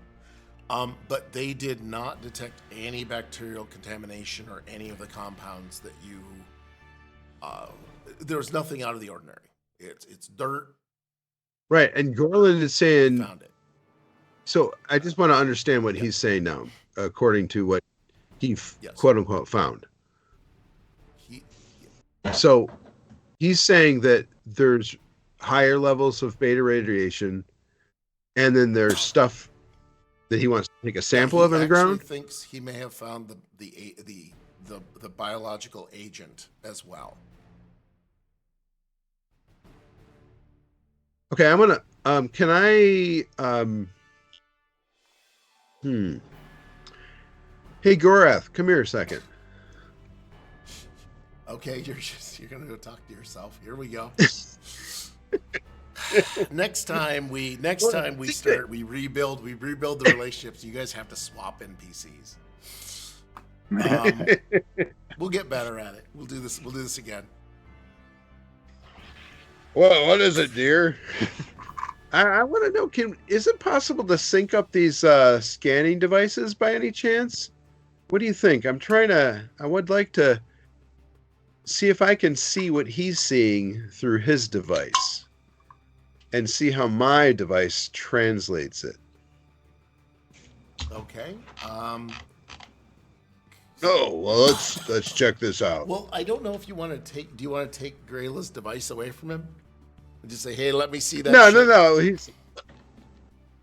But they did not detect any bacterial contamination or any of the compounds that you. There was nothing out of the ordinary. It's dirt. right, and Gorlin is saying. Found it. So I just want to understand what he's saying now, according to what he Yes. quote unquote found. He, So he's saying that there's higher levels of beta radiation, and then there's stuff that he wants to take a sample of in the ground. He thinks he may have found the biological agent as well. Okay, I'm gonna. Can I? Hey, Gorath, come here a second. Okay, you're gonna go talk to yourself. Here we go. next time we start, we rebuild the relationships. You guys have to swap NPCs. We'll get better at it. We'll do this again. Well, what is it, dear? I want to know, is it possible to sync up these scanning devices by any chance? What do you think? I would like to see if I can see what he's seeing through his device and see how my device translates it. Okay. Oh, well, let's check this out. Well, I don't know if you want to take. Do you want to take Grayla's device away from him and just say, "Hey, let me see that"? No.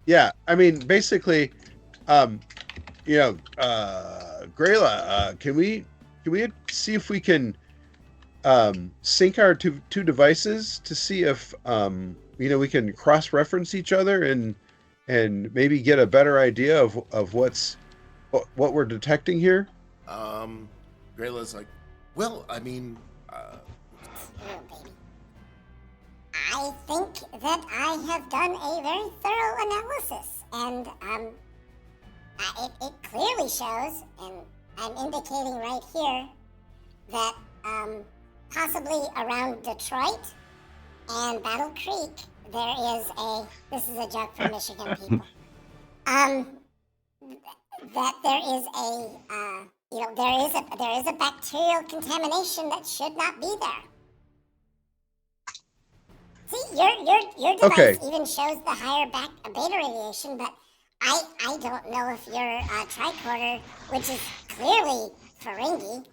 Yeah, I mean, basically, Grayla, can we see if we can sync our two devices to see if we can cross-reference each other and maybe get a better idea of what we're detecting here? Grayla's like, well, I mean, Oh, baby. I think that I have done a very thorough analysis, and it clearly shows, and I'm indicating right here, that possibly around Detroit and Battle Creek, this is a joke for Michigan people, that there is a bacterial contamination that should not be there. See, your device even shows the higher beta radiation, but I don't know if your tricorder, which is clearly Ferengi,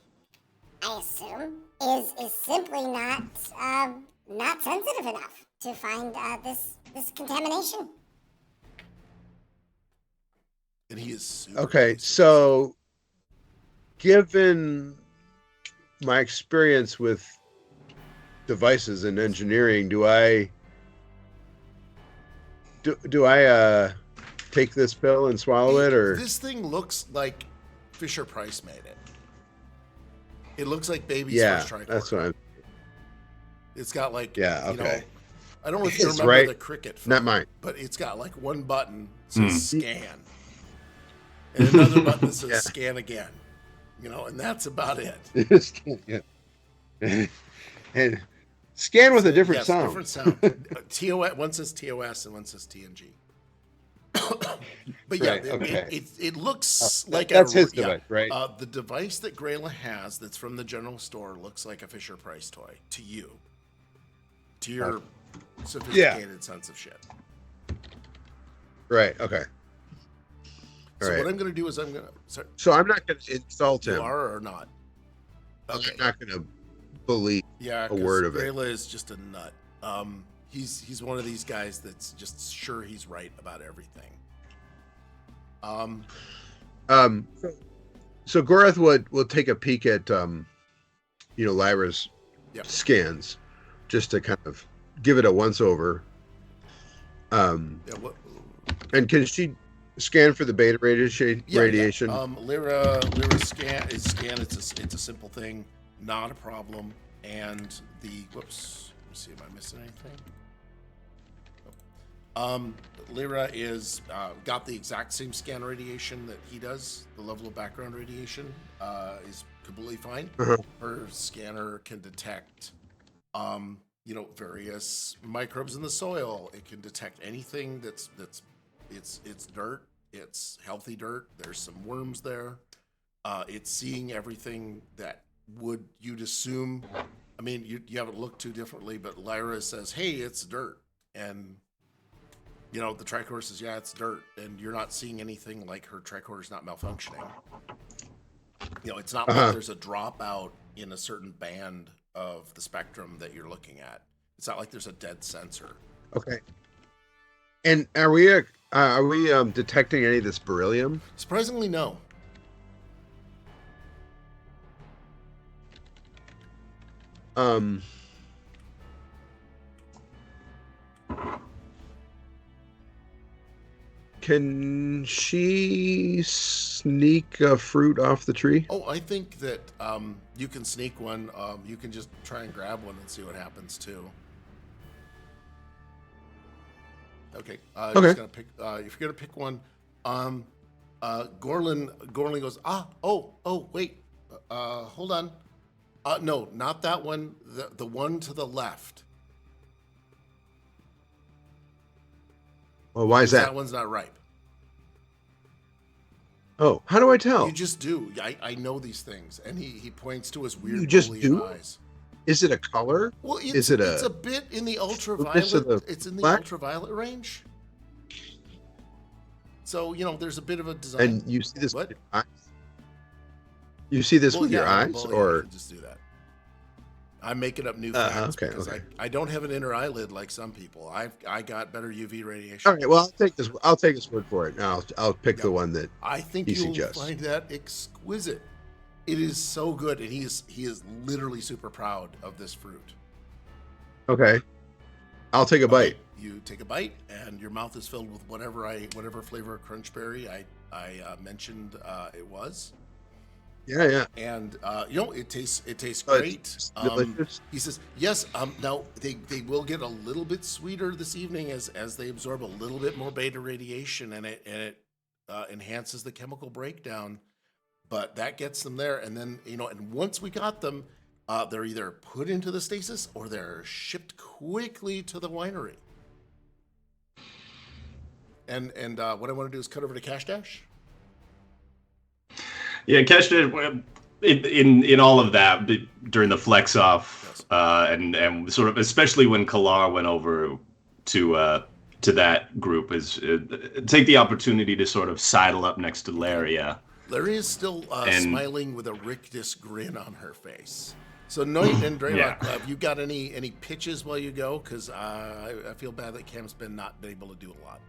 I assume, is simply not sensitive enough to find this contamination. and he is super Okay, nice. so given my experience with devices and engineering, do I take this pill and swallow it, or This thing looks like Fisher Price made it. It looks like baby's yeah, first tricorder. that's what I'm. It's got like Yeah, you know, okay. I don't know if you It's remember right. the cricket phone, Not mine. but it's got like one button that says scan, and another button that says Yeah. scan again. And that's about it. Yeah. And scan with a different Yes, sound. different sound. TOS. One says TOS and one says TNG. But yeah, Right, okay. it looks like that's his device, right? The device that Grayla has that's from the general store looks like a Fisher Price toy to you, to your sophisticated sense of shit. Right. Okay. So All what right. I'm going to do is I'm going to. So I'm not going to insult You him. are or not? Okay. I'm not going to believe Yeah, a word of it. Grayla is just a nut. He's one of these guys that's just sure he's right about everything. So Gorath will take a peek at Lyra's Yep. scans, just to kind of give it a once over. Yeah, And can she scan for the beta radiation? Yeah. Lyra scan. It's a simple thing, not a problem. And whoops. Let me see. Am I missing anything? Lyra is got the exact same scan radiation that he does. The level of background radiation is completely fine. Uh-huh. Her scanner can detect, various microbes in the soil. It can detect anything that's it's dirt. It's healthy dirt. There's some worms there. It's seeing everything that you'd assume. I mean, you haven't looked too differently, but Lyra says, "Hey, it's dirt," and the tricorder says, "Yeah, it's dirt," and you're not seeing anything like her tricorder's not malfunctioning. It's not like there's a dropout in a certain band of the spectrum that you're looking at. It's not like there's a dead sensor. Okay. And are we detecting any of this beryllium? Surprisingly, no. Can she sneak a fruit off the tree? Oh, I think that you can sneak one. You can just try and grab one and see what happens too. Okay. Okay. Just gonna pick. If you're gonna pick one, Gorlin goes. Wait. Hold on. No, not that one. The one to the left. Well, why is that? That one's not ripe. Oh, how do I tell? You just do. I know these things, and he points to his weird. You just bullion do? eyes. Is it a color? Well, Is it it's a bit in the ultraviolet. It's in the black? ultraviolet range. So there's a bit of a design. And you see this What? with your eyes? You see this with your eyes, well, or I can just do that. I'm making up new facts because I don't have an inner eyelid like some people. I got better UV radiation. all right? Well, I'll take his word for it. Now I'll pick the one that I think he you'll suggests. find that exquisite. It is so good, and he is literally super proud of this fruit. Okay. I'll take a bite. You take a bite, and your mouth is filled with whatever flavor of crunchberry I mentioned it was. Yeah. And it tastes Oh, great. it's delicious. He says yes. Now they will get a little bit sweeter this evening as they absorb a little bit more beta radiation, and it enhances the chemical breakdown. But that gets them there, and then and once we got them, they're either put into the stasis or they're shipped quickly to the winery. And what I want to do is cut over to Kash Dash. Yeah, Kash Dash, in all of that during the flex off, and sort of especially when Kalar went over to that group, is take the opportunity to sort of sidle up next to Laria. Larry is still smiling with a rictus grin on her face. So, Noit and Draylock, have you got any pitches while you go? Because I feel bad that Cam's not been able to do a lot.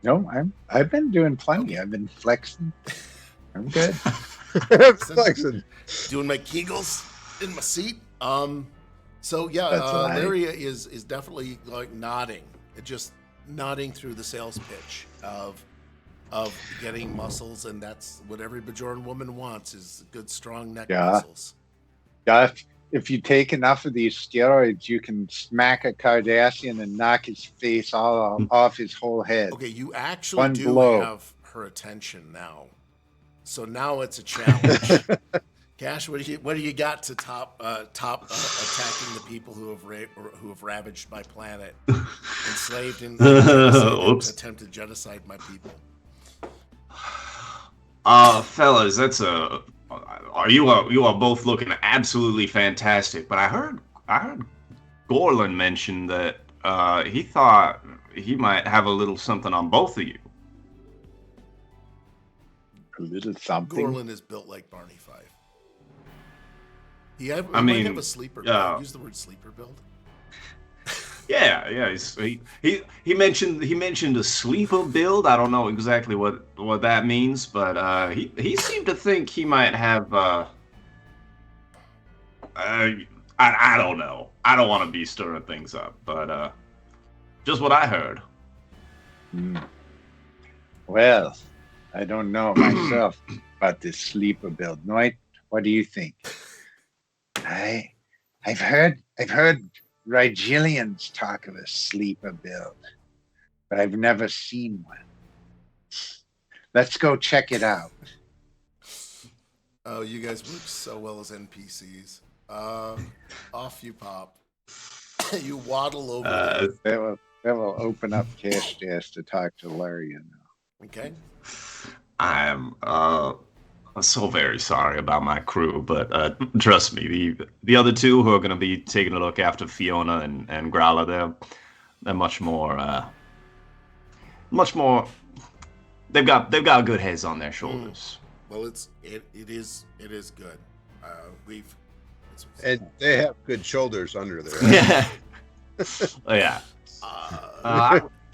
No, I've been doing plenty. I've been flexing. I'm good. Flexing. Doing my Kegels in my seat. So yeah, That's right. Larry is definitely like nodding, just nodding through the sales pitch of getting muscles, and that's what every Bajoran woman wants is good, strong neck muscles. Yeah, if you take enough of these steroids, you can smack a Kardashian and knock his face all off his whole head. Okay, you actually One do blow. have her attention now. So now it's a challenge. Cash, what do you got to top attacking the people who have ravaged my planet, enslaved and attempted genocide my people? Fellas, you are both looking absolutely fantastic. But I heard Gorlin mention that he thought he might have a little something on both of you. A little something. Gorlin is built like Barney Fife. He might have a sleeper build. Use the word sleeper build. Yeah. He mentioned a sleeper build. I don't know exactly what that means, but he seemed to think he might have. I don't know. I don't want to be stirring things up, but just what I heard. Well, I don't know myself about this sleeper build. Noit, what do you think? I've heard Rigilians talk of a sleeper build, but I've never seen one. Let's go check it out. Oh, you guys work so well as NPCs. Off you pop. You waddle over. That will open up Kash Dash to talk to Laria now. Okay. I am so very sorry about my crew, but trust me, the other two who are going to be taking a look after Fiona and Growler, they're much more. They've got good heads on their shoulders. Well, it is good. And they have good shoulders under there. Yeah. Yeah.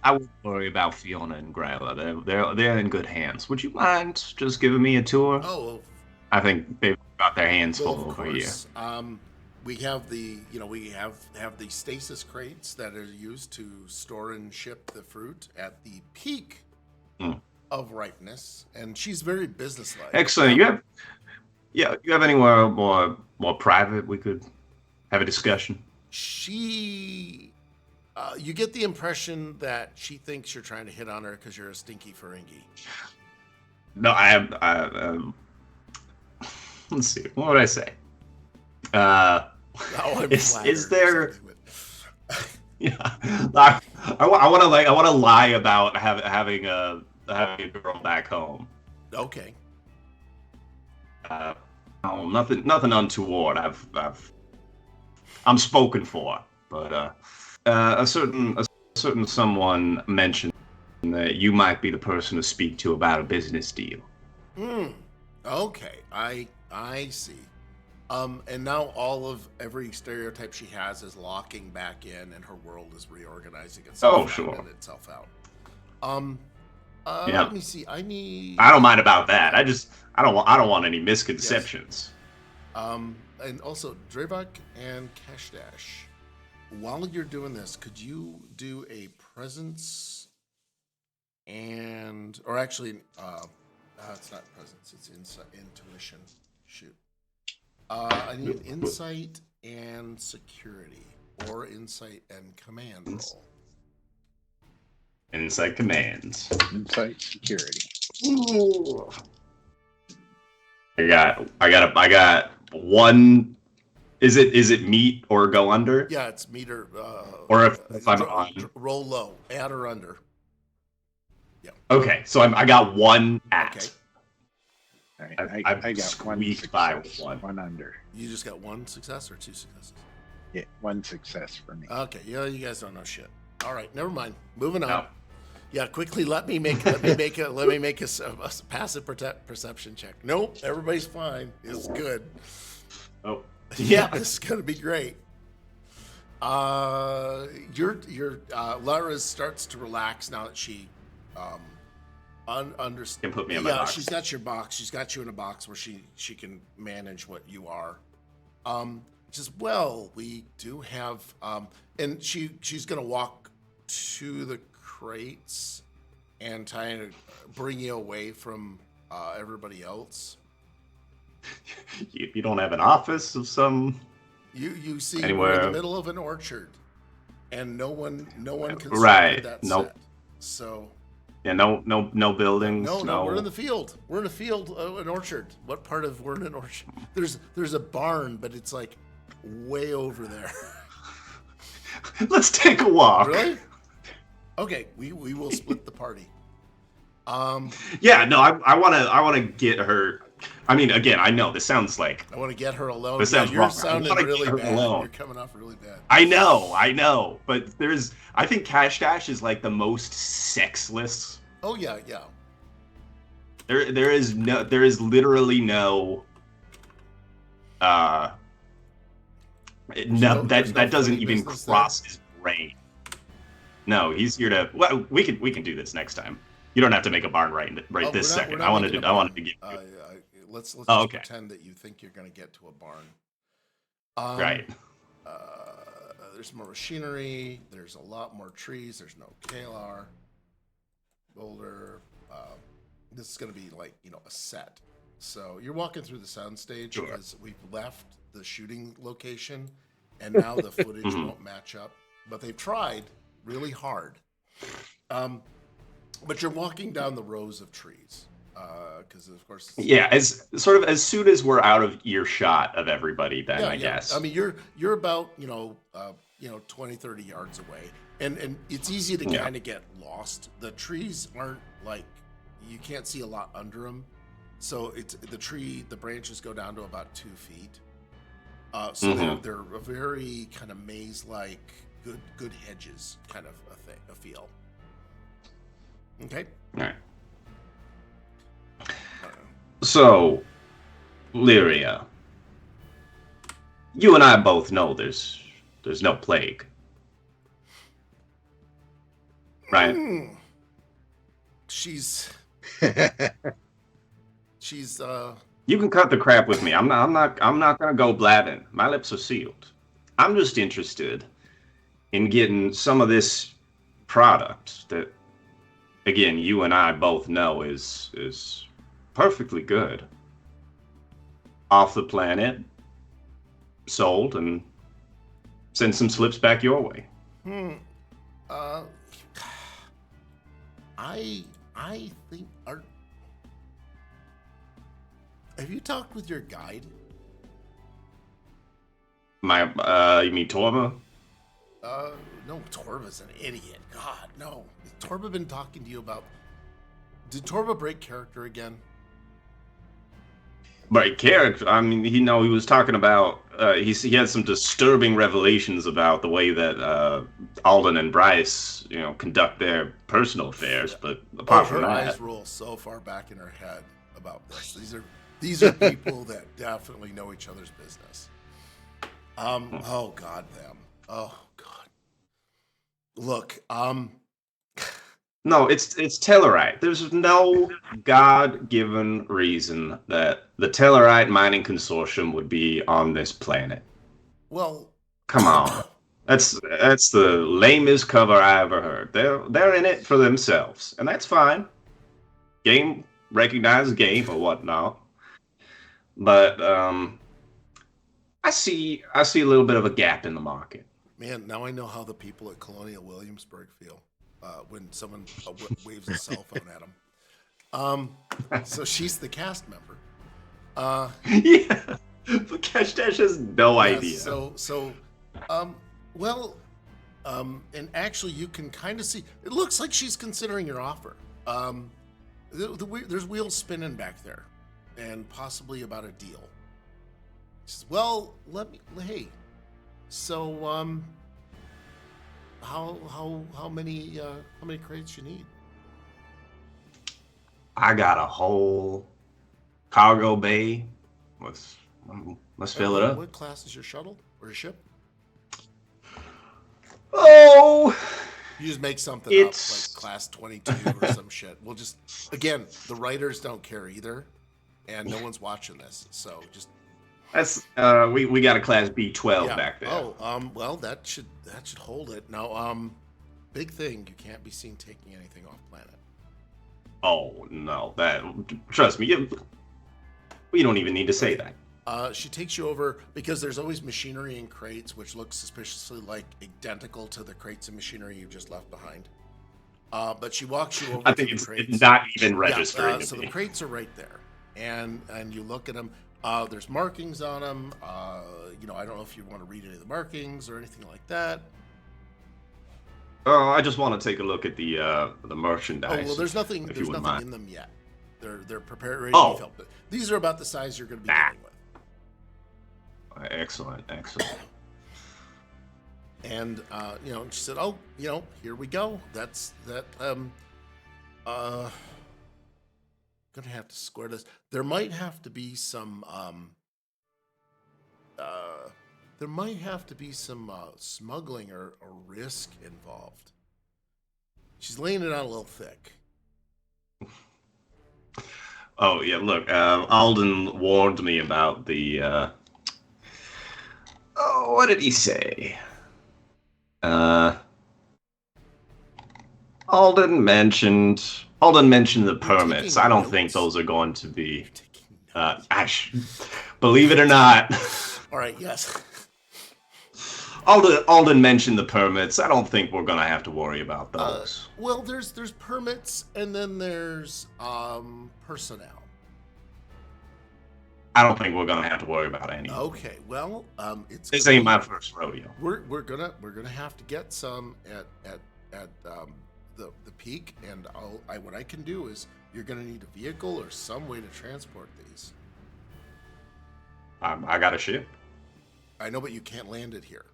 I wouldn't worry about Fiona and Growler. They're in good hands. Would you mind just giving me a tour? Oh, I think they've got their hands full of over here. We have the stasis crates that are used to store and ship the fruit at the peak of ripeness, and she's very businesslike. Excellent. You have anywhere more private we could have a discussion? You get the impression that she thinks you're trying to hit on her because you're a stinky Ferengi. No, let's see. What would I say? Is there? Yeah, I want to lie about having a girl back home. Okay. No, nothing untoward. I'm spoken for, but a certain someone mentioned that you might be the person to speak to about a business deal. Okay, I see. And now every stereotype she has is locking back in, and her world is reorganizing itself and itself out. Yeah. Let me see. I don't mind about that. I don't want any misconceptions. Yes. And also Drevak and Kash Dash. While you're doing this, could you do a presence or actually, it's not presence, it's intuition. Shoot. I need insight and security, or insight and command roll. Insight commands. Insight security. Ooh. I got one. Is it meet or go under? Yeah, it's meet or if I'm on. Roll low, add or under. Yeah. Okay, so I got one at. Okay. All right, I got one success, one under. You just got one success or two successes? Yeah, one success for me. Okay, yeah, you guys don't know shit. All right, never mind. Moving on. No. Yeah, quickly. Let me make a passive perception check. Nope, everybody's fine. It's good. Oh. Yeah, this is gonna be great. Lara starts to relax now that she understands. Can put me in my box. She's got your box. She's got you in a box where she can manage what you are. She says, well, we do have, and she's gonna walk to the crates and try to bring you away from everybody else. You don't have an office of some. You see, anywhere. we're in the middle of an orchard, and no one can right. that Nope. set. So Yeah, no buildings. No, we're in the field. We're in a field, an orchard. What part of we're in an orchard? There's a barn, but it's like way over there. Let's take a walk. Really? Okay, we will split the party. Yeah, no, I wanna get her. I mean, again, I know this sounds like I want to get her alone. This sounds you're wrong. sounding I wanna really get her bad. alone. You're coming off really bad. I know, but I think Kash Dash is like the most sexless. Oh yeah. There is literally no that doesn't funny even business cross his brain. No, he's here to. Well, we can do this next time. You don't have to make a barn right this second. I wanted to give you. Let's just okay. pretend that you think you're going to get to a barn. Right. There's more machinery. There's a lot more trees. There's no Kalar, boulder. This is going to be like a set. So you're walking through the soundstage because we've left the shooting location, and now the footage won't match up. But they've tried really hard. But you're walking down the rows of trees. Because of course, as soon as we're out of earshot of everybody, then I guess. I mean, you're about 20, 30 yards away, and it's easy to kind of get lost. The trees aren't like you can't see a lot under them, so it's the branches go down to about 2 feet. So they're a very kind of maze-like, good hedges kind of a feel. Okay. All right. So, Lyria, you and I both know there's no plague, right? She's. You can cut the crap with me. I'm not gonna go blabbing. My lips are sealed. I'm just interested in getting some of this product that, again, you and I both know is perfectly good off the planet, sold, and send some slips back your way. I think have you talked with your guide? You mean Torva? No, Torva's an idiot. God, no. Has Torva been talking to you about? Did Torva break character again? Break character? I mean, he was talking about. He had some disturbing revelations about the way that Alden and Bryce, conduct their personal affairs. But apart from her that, eyes roll so far back in her head about this. These are people that definitely know each other's business. Oh God, them. Oh God. Look, no, it's Tellarite. There's no God-given reason that the Tellarite Mining Consortium would be on this planet. Well, come on, that's the lamest cover I ever heard. They're in it for themselves, and that's fine. Game recognized game or whatnot, but I see a little bit of a gap in the market. Man, now I know how the people at Colonial Williamsburg feel when someone waves a cell phone at them. So she's the cast member. Yeah, but Kash Dash has no idea. And actually you can kind of see, it looks like she's considering your offer. There's wheels spinning back there, and possibly about a deal. She says, well, hey, so, how many crates you need? I got a whole cargo bay. Let's fill it up. What class is your shuttle or your ship? Oh, you just make something up, like class 22 or some shit. We'll just, again, the writers don't care either, and no one's watching this, so just. That's we got a class B12 back there. Oh, well, that should hold it. Now, big thing, you can't be seen taking anything off planet. Oh no, trust me, we don't even need to say that. She takes you over because there's always machinery in crates, which looks suspiciously like identical to the crates and machinery you just left behind. But she walks you over I to think the it's crates. not even registering So to the me. crates are right there, and you look at them. There's markings on them. You know, I don't know if you want to read any of the markings or anything like that. Oh, I just want to take a look at the merchandise. Oh well, there's nothing. if There's you wouldn't nothing mind. in them yet. They're prepared, ready to be filled. But these are about the size you're going to be dealing with. Excellent, excellent. And you know, she said, "Oh, you know, here we go. That's that. Gonna have to square this. There might have to be some. There might have to be some smuggling or risk involved." She's laying it on a little thick. Oh yeah, look, Alden warned me about the. Oh, what did he say? Alden mentioned the permits. I don't think those are going to be. Believe it or not. All right. Yes. Alden mentioned the permits. I don't think we're gonna have to worry about those. Well, there's permits, and then there's personnel. I don't think we're gonna have to worry about any. Okay. Well, This ain't my first rodeo. We're gonna have to get some at the peak, and what I can do is you're gonna need a vehicle or some way to transport these. I got a ship. I know, but you can't land it here.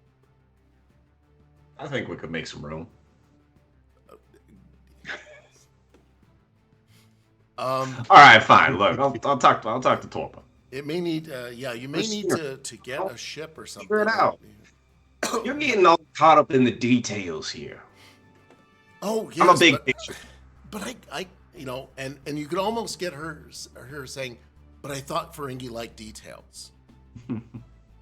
I think we could make some room. All right, fine. Look, I'll talk to Torpa. It may need, you may need to get a ship or something. Figure it out. You're getting all caught up in the details here. Oh, yes, I'm a big picture. But I, you know, and you could almost get her saying, "But I thought Ferengi liked details."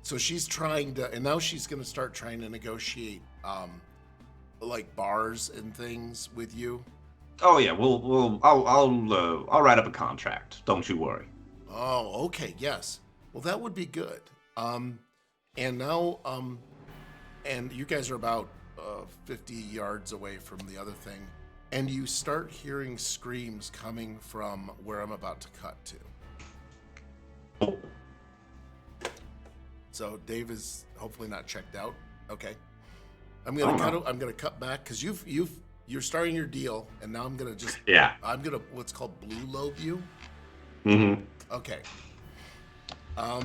So she's trying to, and now she's going to start trying to negotiate, like bars and things with you. Oh yeah, I'll write up a contract. Don't you worry. Oh, okay, yes. Well, that would be good. And now, and you guys are about 50 yards away from the other thing, and you start hearing screams coming from where I'm about to cut to. So Dave is hopefully not checked out. Okay, I'm gonna cut back because you're starting your deal, and now I'm gonna just I'm gonna what's called blue lobe you. Mm-hmm. Okay. All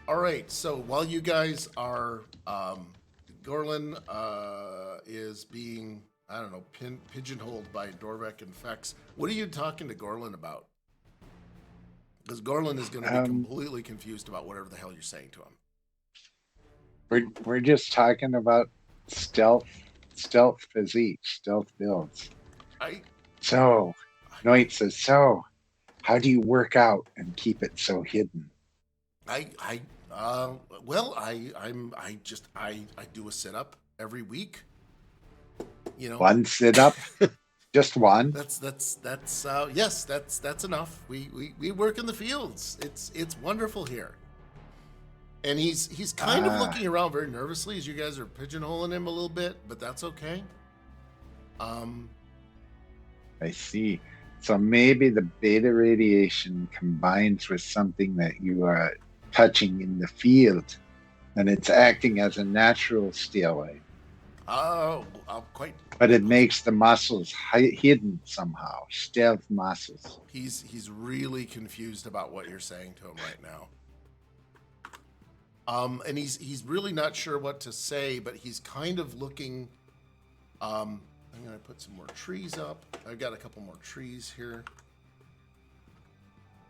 right. So while you guys are, Gorlin is being, I don't know, pigeonholed by Dorvek and Fex. What are you talking to Gorlin about? Because Gorlin is going to be completely confused about whatever the hell you're saying to him. We're just talking about stealth physique, stealth builds. So, Noit says, so, how do you work out and keep it so hidden? I do a sit-up every week. You know, one sit-up, just one. Yes, that's enough. We work in the fields. It's wonderful here. And he's kind of looking around very nervously as you guys are pigeonholing him a little bit, but that's okay. I see. So maybe the beta radiation combines with something that you are touching in the field, and it's acting as a natural steroid. Oh, quite. But it makes the muscles hidden somehow, stealth muscles. He's really confused about what you're saying to him right now. And he's really not sure what to say, but he's kind of looking. I'm gonna put some more trees up. I've got a couple more trees here.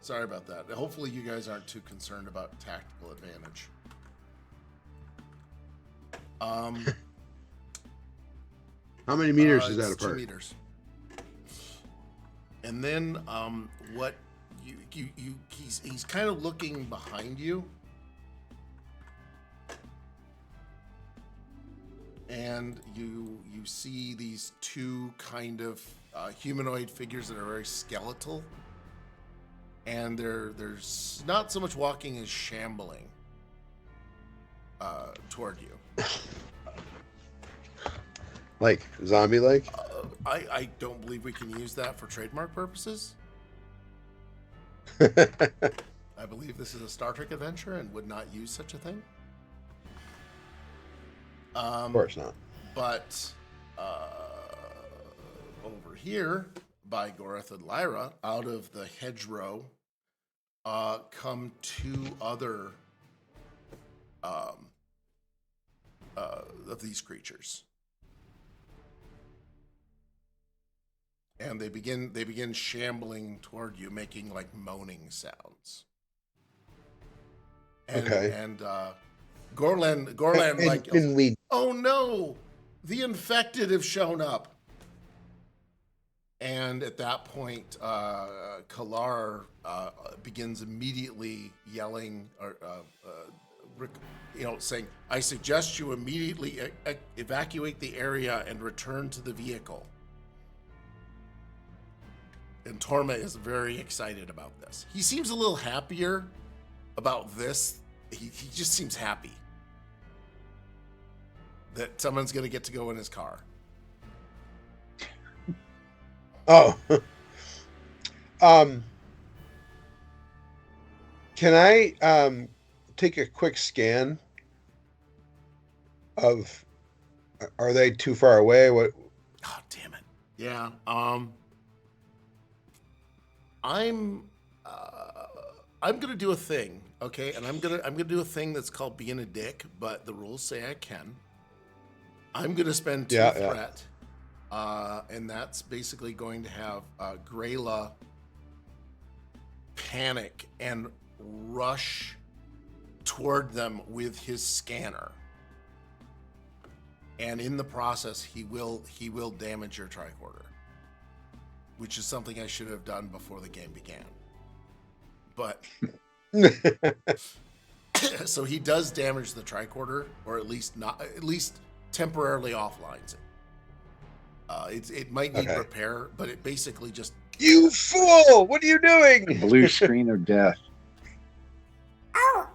Sorry about that. Hopefully you guys aren't too concerned about tactical advantage. How many meters is that it's apart? 2 meters. And then what he's kind of looking behind you. And you see these two kind of humanoid figures that are very skeletal. And there's not so much walking as shambling toward you. Like zombie like? I don't believe we can use that for trademark purposes. I believe this is a Star Trek adventure and would not use such a thing. Of course not. But over here by Gorath and Lyra, out of the hedgerow, come two other of these creatures. And they begin shambling toward you, making like moaning sounds. And, Okay. And Gorlan, like, Can we? oh no, the infected have shown up. And at that point, Kalar begins immediately yelling, saying, "I suggest you immediately evacuate the area and return to the vehicle." And Torma is very excited about this. He seems a little happier about this. He just seems happy that someone's going to get to go in his car. Oh. Can I take a quick scan of? Are they too far away? What? Oh, damn it. Yeah. I'm gonna do a thing, okay? And I'm gonna do a thing that's called being a dick, but the rules say I can. I'm gonna spend two threat, and that's basically going to have Grayla panic and rush toward them with his scanner. And in the process, he will damage your tricorder, which is something I should have done before the game began. But so he does damage the tricorder, or at least temporarily offlines it. It might need repair, but it basically just. You fool! What are you doing? Blue screen of death. Oh,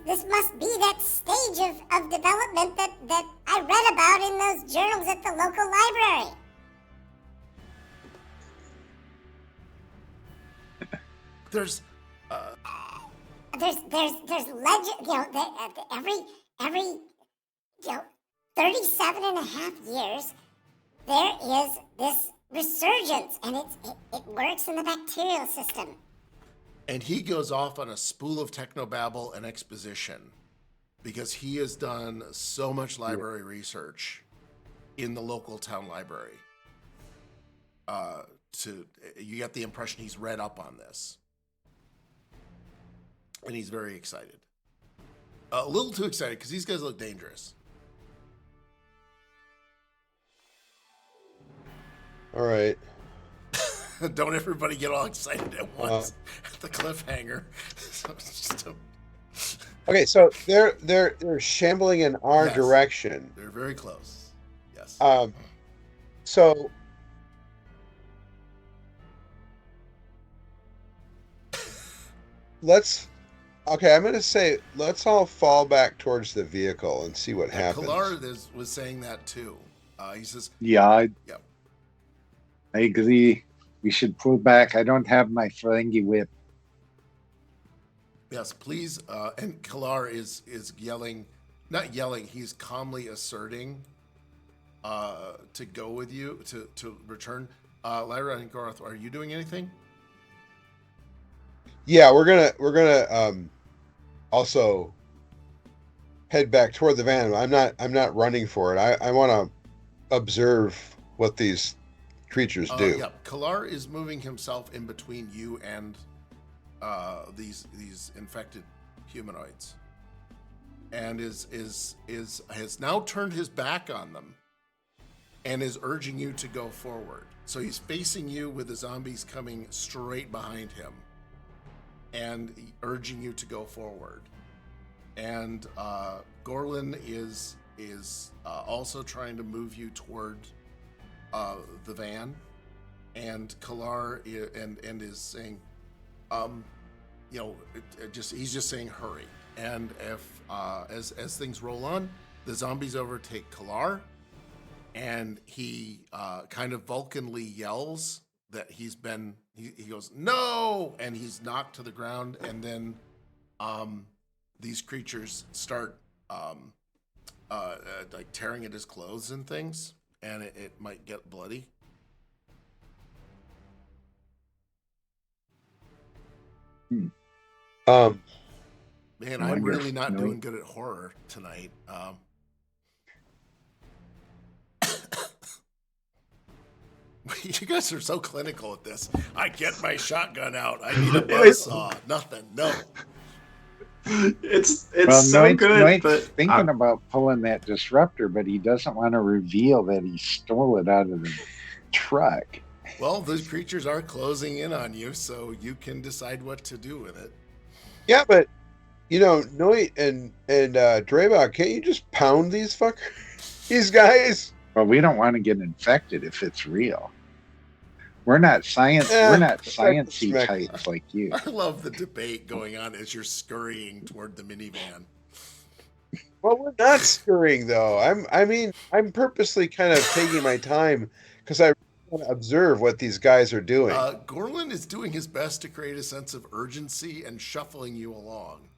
this must be that stage of development that I read about in those journals at the local library. There's legend, every 37 and a half years, there is this resurgence, and it works in the bacterial system. And he goes off on a spool of technobabble and exposition because he has done so much library research in the local town library. You get the impression he's read up on this. And he's very excited. A little too excited because these guys look dangerous. All right. Don't everybody get all excited at once at the cliffhanger. Okay, so they're shambling in our direction. They're very close. Yes. So I'm going to say let's all fall back towards the vehicle and see what happens. Kalar was saying that too. He says, "Yeah, yep. I agree. We should pull back. I don't have my Ferengi whip." Yes, please." And Kalar is yelling, not yelling. He's calmly asserting to go with you to return. Lyra and Gorath, are you doing anything? Yeah, we're gonna also head back toward the van. I'm not running for it. I want to observe what these creatures do. Yeah, Kalar is moving himself in between you and these infected humanoids, and has now turned his back on them, and is urging you to go forward. So he's facing you with the zombies coming straight behind him, and urging you to go forward. And Gorlan is also trying to move you toward the van, and Kalar and is saying, he's just saying hurry. And if as things roll on, the zombies overtake Kalar, and he kind of Vulcanly yells that he goes, no, and he's knocked to the ground, and then these creatures start like tearing at his clothes and things, and it might get bloody. Man, I'm really not doing good at horror tonight. You guys are so clinical at this. I get my shotgun out. I need a buzzsaw. Nothing. No. It's so good. Knight's but thinking about pulling that disruptor, but he doesn't want to reveal that he stole it out of the truck. Well, those creatures are closing in on you, so you can decide what to do with it. Yeah, but Noit and Draybach, can't you just pound these these guys? Well, we don't want to get infected if it's real. We're not sciencey types like you. I love the debate going on as you're scurrying toward the minivan. Well, we're not scurrying though. I'm purposely kind of taking my time because I want to observe what these guys are doing. Gorlin is doing his best to create a sense of urgency and shuffling you along.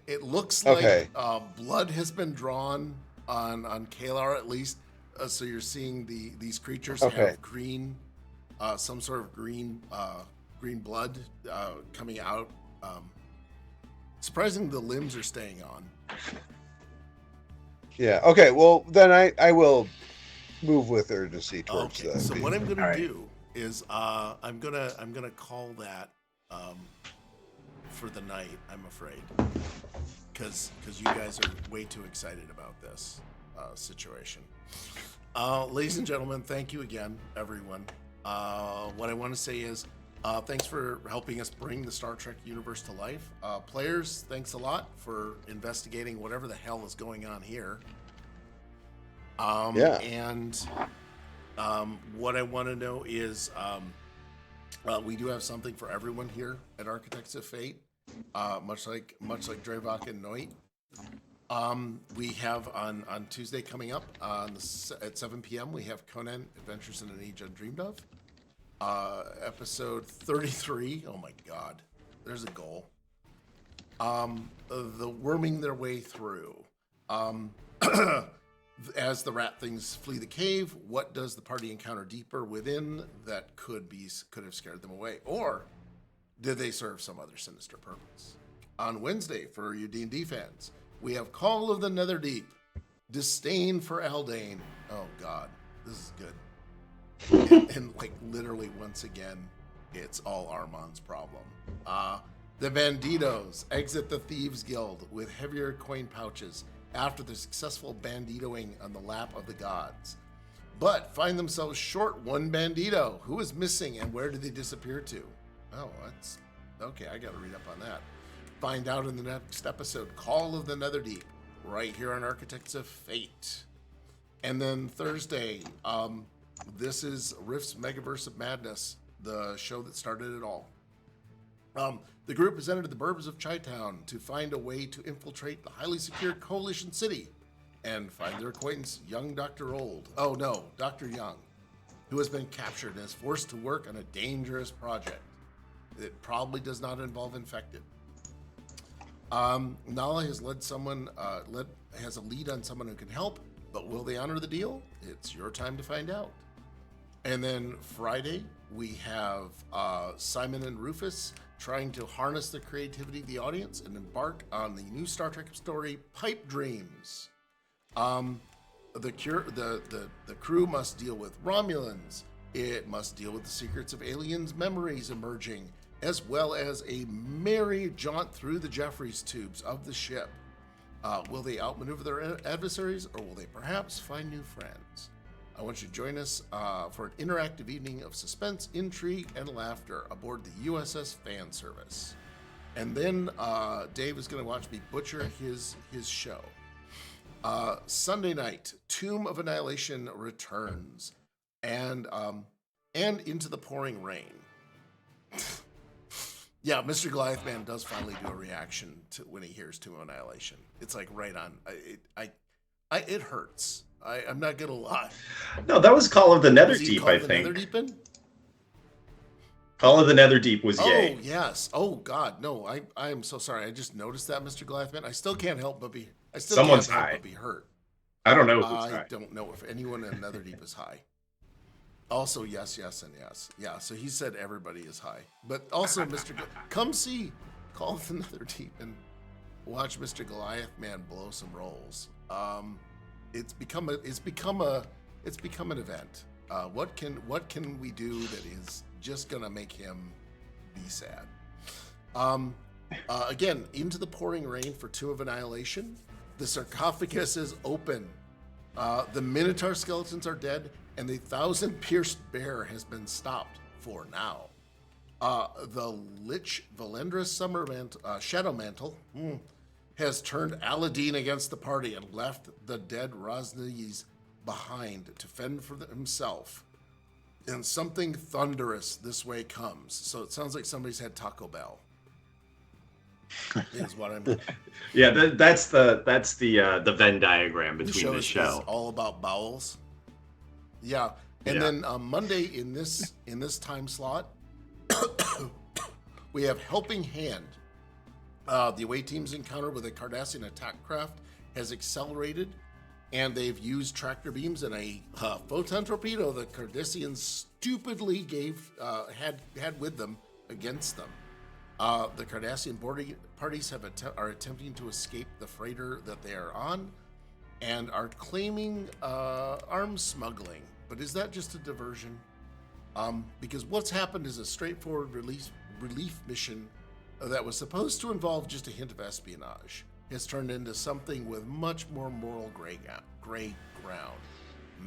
It looks like blood has been drawn on Kalar at least. So you're seeing these creatures have green, some sort of green blood coming out. Surprising the limbs are staying on. Yeah. Okay. Well, then I will move with urgency towards that. So what I'm gonna do is I'm gonna call that for the night. I'm afraid because you guys are way too excited about this situation. Ladies and gentlemen, thank you again, everyone. What I want to say is thanks for helping us bring the Star Trek universe to life. Players, thanks a lot for investigating whatever the hell is going on here. And what I want to know is we do have something for everyone here at Architects of Fate, much like Drevok and Noit. We have on Tuesday coming up at 7 p.m. we have Conan Adventures in an Age Undreamed of. Episode 33. Oh my God, there's a goal. The worming their way through. As the rat things flee the cave, what does the party encounter deeper within that could have scared them away, or did they serve some other sinister purpose? On Wednesday, for you D&D fans, we have Call of the Netherdeep, Disdain for Eldane. Oh God, this is good. And like literally once again, it's all Armand's problem. The Banditos exit the Thieves Guild with heavier coin pouches after the successful banditoing on the lap of the gods, but find themselves short one bandito. Who is missing and where did they disappear to? Oh, that's okay. I got to read up on that. Find out in the next episode, Call of the Netherdeep, right here on Architects of Fate. And then Thursday, this is Rift's Megaverse of Madness, the show that started it all. The group has entered the burbs of Chi-Town to find a way to infiltrate the highly secure Coalition City and find their acquaintance, young Dr. Dr. Young, who has been captured and is forced to work on a dangerous project. It probably does not involve infected. Nala has has a lead on someone who can help, but will they honor the deal? It's your time to find out. And then Friday, we have Simon and Rufus trying to harness the creativity of the audience and embark on the new Star Trek story, Pipe Dreams. The crew must deal with Romulans. It must deal with the secrets of aliens' memories emerging, as well as a merry jaunt through the Jeffries tubes of the ship. Will they outmaneuver their adversaries, or will they perhaps find new friends? I want you to join us for an interactive evening of suspense, intrigue, and laughter aboard the USS Fan Service. And then Dave is going to watch me butcher his show. Sunday night, Tomb of Annihilation returns, and Into the Pouring Rain. Yeah, Mr. Goliath Man does finally do a reaction to when he hears Tomb of Annihilation. It's like right on. It hurts. I'm not gonna lie. No, that was Call of the Was he Netherdeep, called I the think. Netherdeepin? Call of the Netherdeep was Oh yay. yes. Oh God, no. I am so sorry. I just noticed that, Mr. Goliathman. I still can't help but be. I still Someone's can't help high. but be hurt. I don't know who's I high. don't know if anyone in Netherdeep is high. Also, yes, yes, and yes. Yeah, so he said everybody is high. But also, come see Call of the Netherdeep and watch Mr. Goliath Man blow some rolls. It's become an event. What can we do that is just gonna make him be sad? Again, into the pouring rain for 2 of Annihilation. The sarcophagus is open. The Minotaur skeletons are dead, and the 1,000-pierced bear has been stopped for now. The Lich Valendra Shadow Mantle has turned Aladdin against the party and left the dead Rosnes behind to fend for himself. And something thunderous this way comes. So it sounds like somebody's had Taco Bell. Is what I'm. Yeah, that's the Venn diagram between the Is show. all about bowels. Yeah, and then Monday in this time slot, we have Helping Hand. The away team's encounter with a Cardassian attack craft has accelerated, and they've used tractor beams and a photon torpedo the Cardassians stupidly had with them against them. The Cardassian parties are attempting to escape the freighter that they are on, and are claiming arms smuggling. But is that just a diversion? Because what's happened is a straightforward relief mission that was supposed to involve just a hint of espionage has turned into something with much more moral gray ground.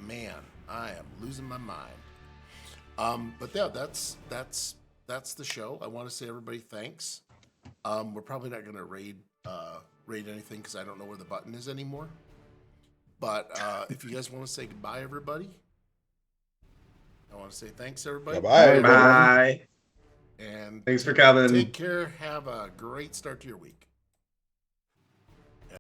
Man, I am losing my mind. But yeah, that's the show. I want to say everybody thanks. We're probably not going to raid anything because I don't know where the button is anymore. But if you guys want to say goodbye, everybody, I want to say thanks, everybody. Bye-bye. Bye. And Thanks for coming. Take care. Have a great start to your week.